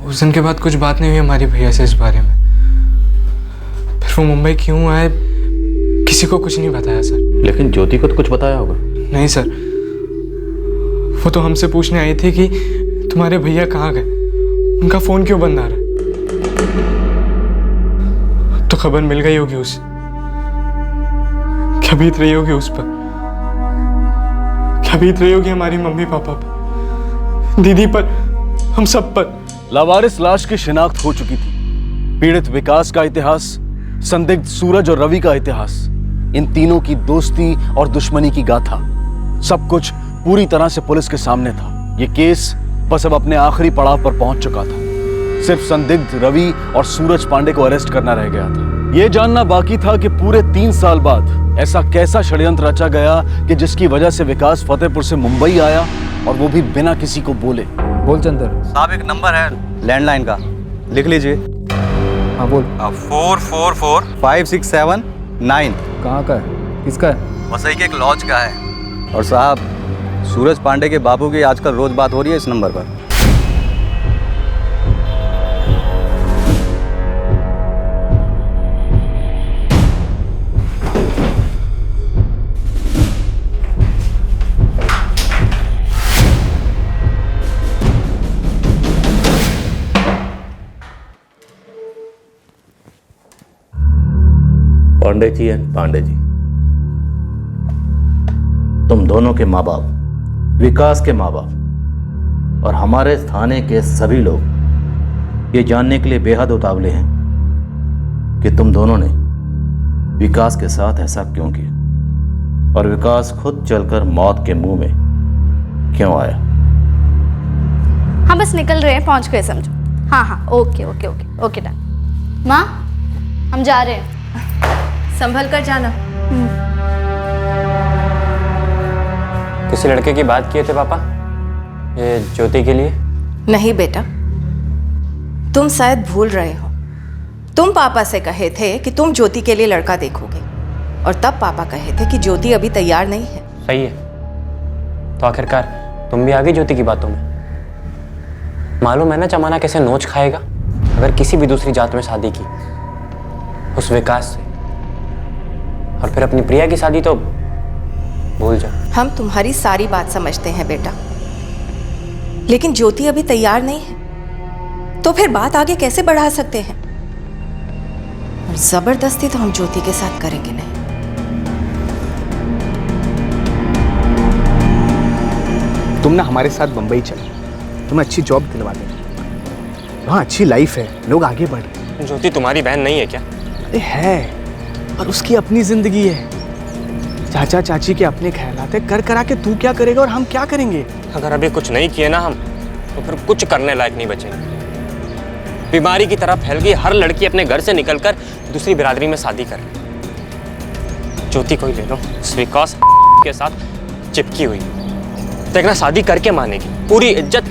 उस दिन के बाद कुछ बात नहीं हुई हमारी भैया से इस बारे में। फिर वो मुंबई क्यों आए किसी को कुछ नहीं बताया सर। लेकिन ज्योति को तो कुछ बताया होगा? नहीं सर, वो तो हमसे पूछने आई थी कि तुम्हारे भैया कहाँ गए, उनका फोन क्यों बंद आ रहा है। तो खबर मिल गई होगी उसे, क्या बीत रही होगी उस पर, क्या बीत रही होगी हमारी मम्मी पापा पर, दीदी पर, हम सब पर। लावारिस लाश की शिनाख्त हो चुकी थी। पीड़ित विकास का इतिहास, संदिग्ध सूरज और रवि का इतिहास, इन तीनों की दोस्ती और दुश्मनी की गाथा, सब कुछ पूरी तरह से पुलिस के सामने था। ये केस बस अब अपने आखिरी पड़ाव पर पहुंच चुका था। सिर्फ संदिग्ध रवि और सूरज पांडे को अरेस्ट करना रह गया था। ये जानना बाकी था कि पूरे 3 साल बाद ऐसा कैसा षड्यंत्र रचा गया कि जिसकी वजह से विकास फतेहपुर से मुंबई आया, और वो भी बिना किसी को बोले। बोल चंदर साहब, एक नंबर है लैंडलाइन का, लिख लीजिए। हाँ बोल। 444567 कहाँ का है, किसका है? वसई के एक लॉज का है। और साहब, सूरज पांडे के बाबू की आजकल रोज बात हो रही है इस नंबर पर। पांडे जी एंड पांडे जी, तुम दोनों के माँ बाप, विकास के माँ बाप और हमारे थाने के सभी लोग ये जानने के लिए बेहद उतावले हैं कि तुम दोनों ने विकास के साथ ऐसा क्यों किया, और विकास खुद चलकर मौत के मुंह में क्यों आया। हाँ बस निकल रहे हैं, पहुंच गए समझो। हाँ हाँ okay okay okay okay done. माँ हम जा रहे हैं। संभल कर जाना। किसी लड़के की बात किए थे पापा ये ज्योति के लिए? नहीं बेटा, तुम शायद भूल रहे हो। तुम पापा से कहे थे कि तुम ज्योति के लिए लड़का देखोगे, और तब पापा कहे थे कि ज्योति अभी तैयार नहीं है। सही है, तो आखिरकार तुम भी आ गई ज्योति की बातों में। मालूम है ना जमाना कैसे नोच खाएगा अगर किसी भी दूसरी जात में शादी की, उस विकास से। और फिर अपनी प्रिया की शादी तो भूल जा। हम तुम्हारी सारी बात समझते हैं बेटा, लेकिन ज्योति अभी तैयार नहीं है, तो फिर बात आगे कैसे बढ़ा सकते हैं? और जबरदस्ती तो हम ज्योति के साथ करेंगे नहीं। तुम ना हमारे साथ बंबई चलो, तुम्हें अच्छी जॉब दिलवा देंगे, वहाँ अच्छी लाइफ है, लोग आगे बढ़ रहे हैं। ज्योति तुम्हारी बहन नहीं है क्या? अरे है, और उसकी अपनी जिंदगी है। चाचा चाची के अपने ख्यालात है, कर करा के तू क्या करेगा और हम क्या करेंगे? अगर अभी कुछ नहीं किए ना हम, तो फिर कुछ करने लायक नहीं बचेंगे। बीमारी की तरह फैल गई, हर लड़की अपने घर से निकलकर दूसरी बिरादरी में शादी कर रही। ज्योति को ही ले लो, विकास के साथ चिपकी हुई, देखना शादी करके मानेगी, पूरी इज्जत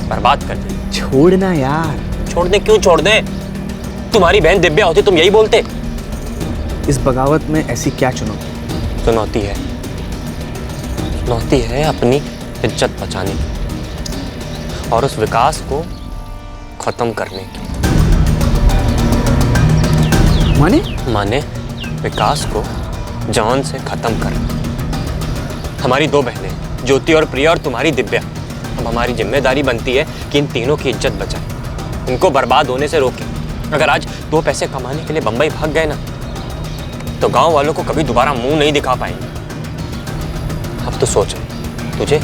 बर्बाद कर दी। छोड़ना यार। छोड़ दे? क्यों छोड़ दे? तुम्हारी बहन दिव्या होती तुम यही बोलते। इस बगावत में ऐसी क्या चुनौती? चुनौती है अपनी इज्जत बचाने की और उस विकास को खत्म करने की। माने विकास को जान से खत्म करना। हमारी दो बहनें ज्योति और प्रिया और तुम्हारी दिव्या, अब हमारी जिम्मेदारी बनती है कि इन तीनों की इज्जत बचाएं, इनको बर्बाद होने से रोकें। अगर आज 2 पैसे कमाने के लिए बंबई भाग गए ना, तो गांव वालों को कभी दोबारा मुंह नहीं दिखा पाएंगे। अब तो सोच, तुझे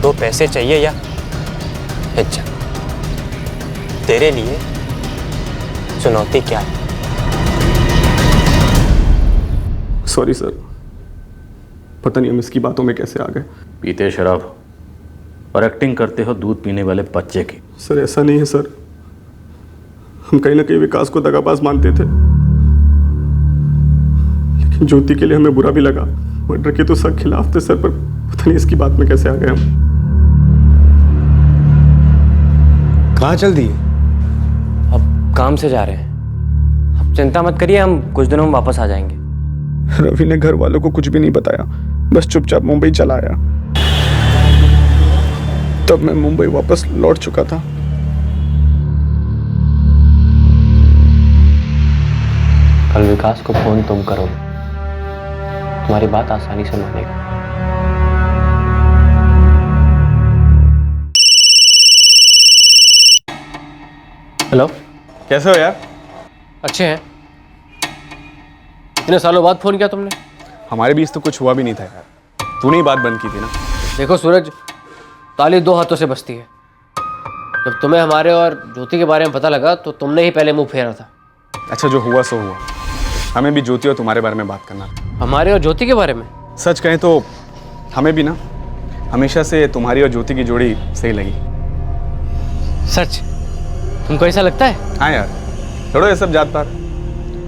2 पैसे चाहिए या इज्जत? तेरे लिए चुनौती क्या है? सॉरी सर, पता नहीं हम इसकी बातों में कैसे आ गए। पीते शराब और एक्टिंग करते हो दूध पीने वाले बच्चे की। सर ऐसा नहीं है सर, हम कहीं ना कहीं विकास को दगाबाज मानते थे, लेकिन ज्योति के लिए हमें बुरा भी लगा। मर्डर के तो सब खिलाफ थे सर, पर पता नहीं इसकी बात में कैसे आ गए हम। कहाँ चल दिए? अब काम से जा रहे हैं। अब चिंता मत करिए, हम कुछ दिनों में वापस आ जाएंगे। रवि ने घर वालों को कुछ भी नहीं बताया, बस चुपचाप मुंबई चला आया। तब मैं मुंबई वापस लौट चुका था। कल विकास को फोन तुम करोगे, तुम्हारी बात आसानी से मानेगा। हेलो, कैसे हो यार? अच्छे हैं। इतने सालों बाद फोन किया तुमने? हमारे बीच तो कुछ हुआ भी नहीं था यार, तूने ही बात बंद की थी ना। देखो सूरज, ताली 2 हाथों से बजती है। जब तुम्हें हमारे और ज्योति के बारे में पता लगा तो तुमने ही पहले मुंह फेरा था। अच्छा, जो हुआ सो हुआ। हमें भी ज्योति और तुम्हारे बारे में बात करना था। हमारे और ज्योति के बारे में? सच कहें तो हमें भी ना हमेशा से तुम्हारी और ज्योति की जोड़ी सही लगी। सच? तुमको ऐसा लगता है? हाँ यार, छोड़ो ये सब जात पात।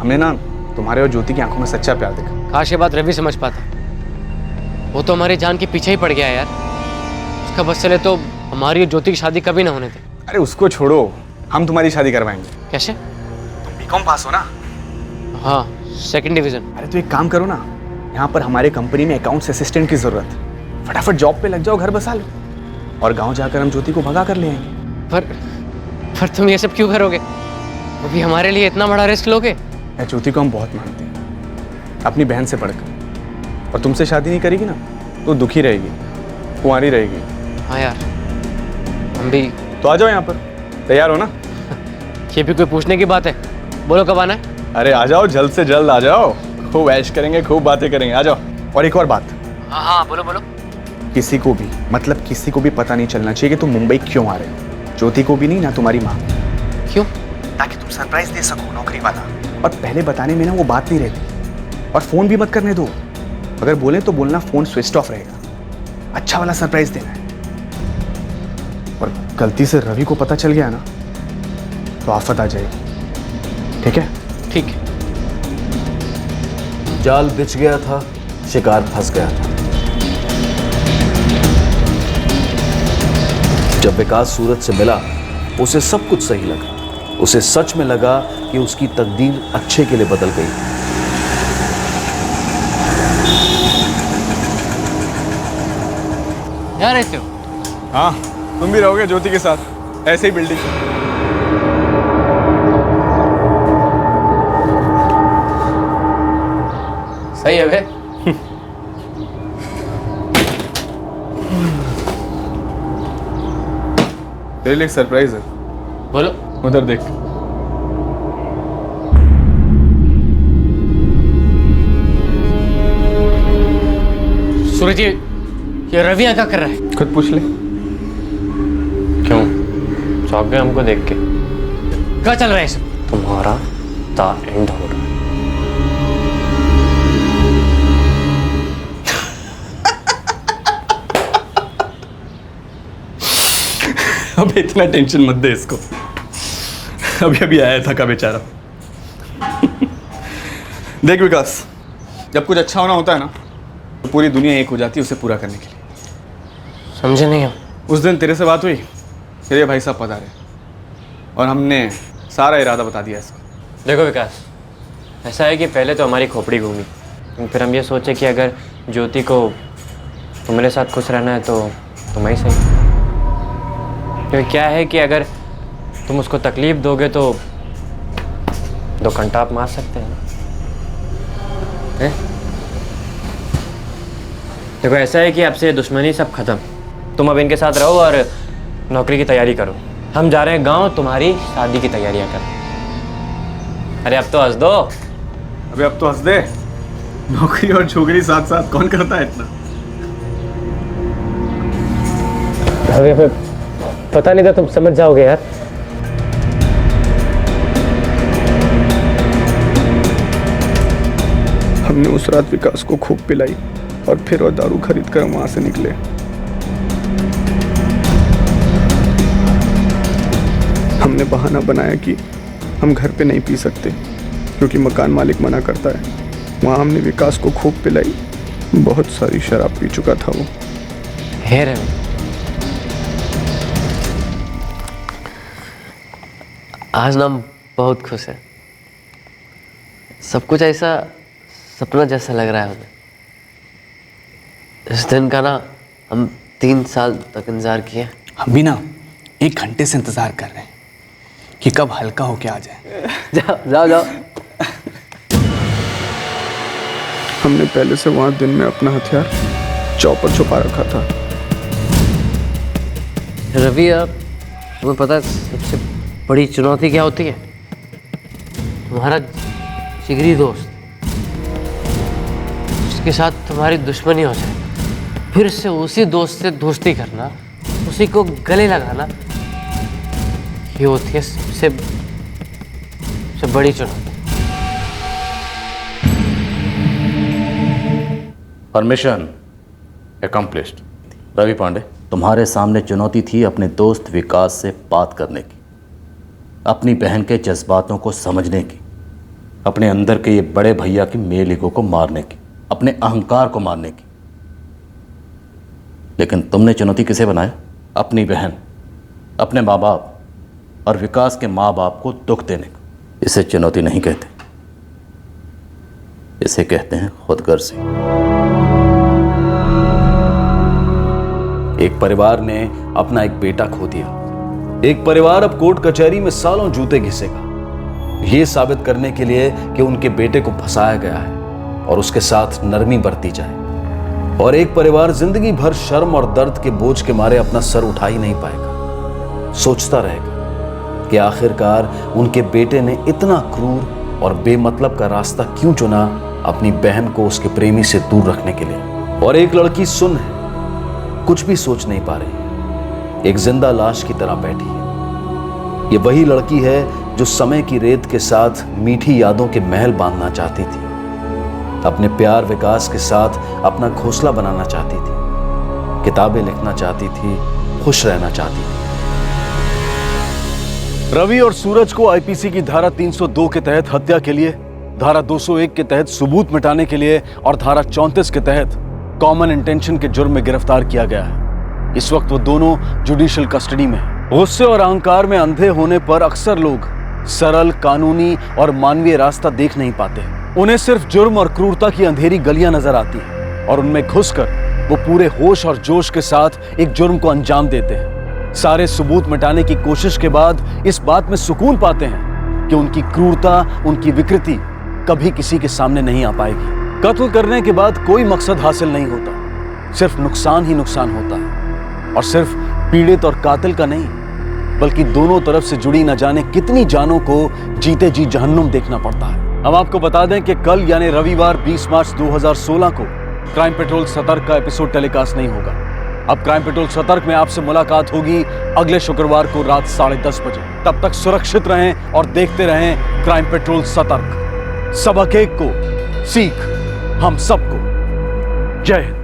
हमने ना तुम्हारे और ज्योति की आंखों में सच्चा प्यार देखा। काश ये बात रवि समझ पाता। वो तो हमारी जान के पीछे ही पड़ गया यार। उसका बस चले तो हमारी और ज्योति की शादी कभी ना होने दे। अरे उसको छोड़ो, हम तुम्हारी शादी करवाएंगे। कैसे? तुम बीकॉम पास हो ना? हाँ, 2nd डिवीजन। अरे तो एक काम करो ना, यहाँ पर हमारे कंपनी में अकाउंट्स असिस्टेंट की जरूरत। फटाफट जॉब पे लग जाओ, घर बसा लो, और गांव जाकर हम ज्योति को भगा कर ले आएंगे। पर तुम ये सब क्यों करोगे? वो भी हमारे लिए इतना बड़ा रिस्क लोगे? यार ज्योति को हम बहुत मानते हैं, अपनी बहन से बढ़कर। और तुमसे शादी नहीं करेगी ना तो दुखी रहेगी, कुंवारी रहेगी। हाँ यार, हम भी। तो आ जाओ यहाँ पर, तैयार हो ना? ये भी कोई पूछने की बात है? बोलो कब आना है? अरे आ जाओ, जल्द से जल्द आ जाओ। खूब ऐश करेंगे, खूब बातें करेंगे, आ जाओ। और एक और बात। हाँ, बोलो। किसी को भी, मतलब किसी को भी पता नहीं चलना चाहिए कि तुम मुंबई क्यों आ रहे हो। ज्योति को भी नहीं, ना तुम्हारी माँ। क्यों? ताकि तुम सरप्राइज दे सको, नौकरी वाला। और पहले बताने में ना वो बात नहीं रहती। और फोन भी मत करने दो, अगर बोले तो बोलना फोन स्विच ऑफ रहेगा। अच्छा वाला सरप्राइज देना है। और गलती से रवि को पता चल गया ना तो आफत आ जाएगी। ठीक है? ठीक है। जाल बिछ गया था, शिकार फंस गया था। जब विकास सूरज से मिला, उसे सब कुछ सही लगा। उसे सच में लगा कि उसकी तकदीर अच्छे के लिए बदल गई। यहाँ रहते हो? हाँ, तुम भी रहोगे ज्योति के साथ, ऐसे ही बिल्डिंग। सही है बे। तेरे लिए एक सरप्राइज है। बोलो। उधर देख। सूरज, ये रवि यहाँ क्या कर रहा है? खुद पूछ ले। क्यों? चौंक गए हमको देख के? क्या चल रहा है सब? तुम्हारा द एंड हो रहा है। अब इतना टेंशन मत दे इसको, अभी अभी आया था का बेचारा। देख विकास, जब कुछ अच्छा होना होता है ना तो पूरी दुनिया एक हो जाती है उसे पूरा करने के लिए। समझे नहीं हम? उस दिन तेरे से बात हुई, फिर ये भाई साहब पधारे और हमने सारा इरादा बता दिया इसको। देखो विकास, ऐसा है कि पहले तो हमारी खोपड़ी घूमी, फिर हम ये सोचे कि अगर ज्योति को तुम्हारे साथ खुश रहना है तो तुम ही सही। क्योंकि क्या है कि अगर तुम उसको तकलीफ दोगे तो 2 घंटा आप मार सकते हैं। देखो ऐसा है कि आपसे दुश्मनी सब खत्म, तुम अब इनके साथ रहो और नौकरी की तैयारी करो। हम जा रहे हैं गांव तुम्हारी शादी की तैयारियां कर। अरे अब तो हंस दो। अबे अब तो हंस दे, नौकरी और छोकरी साथ साथ कौन करता है इतना। अबे पता नहीं था तुम समझ जाओगे यार। हमने उस रात विकास को खूब पिलाई और फिर वो दारू खरीद कर वहां से निकले। हमने बहाना बनाया कि हम घर पे नहीं पी सकते क्योंकि मकान मालिक मना करता है। वहाँ हमने विकास को खूब पिलाई, बहुत सारी शराब पी चुका था वो। है रवि, आज ना हम बहुत खुश हैं। सब कुछ ऐसा सपना जैसा लग रहा है हमें। इस दिन का ना हम 3 साल तक इंतजार किए। हम भी ना 1 घंटे से इंतजार कर रहे हैं कि कब हल्का होके आ जाए। जाओ जाओ जाओ। हमने पहले से वहां दिन में अपना हथियार चौपर छुपा रखा था। रवि, अब तुम्हें पता है सबसे बड़ी चुनौती क्या होती है? तुम्हारा जिगरी दोस्त, उसके साथ तुम्हारी दुश्मनी हो जाए, फिर से उसी दोस्त से दोस्ती करना, उसी को गले लगाना, ये होती है सबसे बड़ी चुनौती। Permission accomplished. रवि पांडे, तुम्हारे सामने चुनौती थी अपने दोस्त विकास से बात करने की, अपनी बहन के जज्बातों को समझने की, अपने अंदर के ये बड़े भैया की मेल ईगो को मारने की, अपने अहंकार को मारने की। लेकिन तुमने चुनौती किसे बनाया? अपनी बहन, अपने माँ बाप और विकास के माँ बाप को दुख देने को। इसे चुनौती नहीं कहते, इसे कहते हैं खुदगर्जी। एक परिवार ने अपना एक बेटा खो दिया। एक परिवार अब कोर्ट कचहरी में सालों जूते घिसेगा, ये साबित करने के लिए कि उनके बेटे को फंसाया गया है और उसके साथ नरमी बरती जाए। और एक परिवार जिंदगी भर शर्म और दर्द के बोझ के मारे अपना सर उठा ही नहीं पाएगा, सोचता रहेगा कि आखिरकार उनके बेटे ने इतना क्रूर और बेमतलब का रास्ता क्यों चुना अपनी बहन को उसके प्रेमी से दूर रखने के लिए। और एक लड़की सुन है, कुछ भी सोच नहीं पा रही, एक जिंदा लाश की तरह बैठी है। ये वही लड़की है जो समय की रेत के साथ मीठी यादों के महल बांधना चाहती थी, अपने प्यार विकास के साथ अपना घोंसला बनाना चाहती थी, किताबें लिखना चाहती थी, खुश रहना चाहती थी। रवि और सूरज को आईपीसी की धारा 302 के तहत हत्या के लिए, धारा 201 के तहत सबूत मिटाने के लिए और धारा 34 के तहत कॉमन इंटेंशन के जुर्म में गिरफ्तार किया गया है। इस वक्त वो दोनों जुडिशियल कस्टडी में हैं। गुस्से और अहंकार में अंधे होने पर अक्सर लोग सरल, कानूनी और मानवीय रास्ता देख नहीं पाते। उन्हें सिर्फ जुर्म और क्रूरता की अंधेरी गलियां नजर आती हैं और उनमें घुसकर वो पूरे होश और जोश के साथ एक जुर्म को अंजाम देते हैं। सारे सबूत मिटाने की कोशिश के बाद इस बात में सुकून पाते हैं कि उनकी क्रूरता, उनकी विकृति कभी किसी के सामने नहीं आ पाएगी। कत्ल करने के बाद कोई मकसद हासिल नहीं होता, सिर्फ नुकसान ही नुकसान होता है। और सिर्फ पीड़ित और कातिल का नहीं, बल्कि दोनों तरफ से जुड़ी न जाने कितनी जानों को जीते जी जहन्नुम देखना पड़ता है। हम आपको बता दें कि कल यानी रविवार 20 मार्च 2016 को क्राइम पेट्रोल सतर्क का एपिसोड टेलीकास्ट नहीं होगा। अब क्राइम पेट्रोल सतर्क में आपसे मुलाकात होगी अगले शुक्रवार को रात 10:30 बजे। तब तक सुरक्षित रहें और देखते रहें क्राइम पेट्रोल सतर्क। सबक एक को सीख हम सबको। जय हिंद।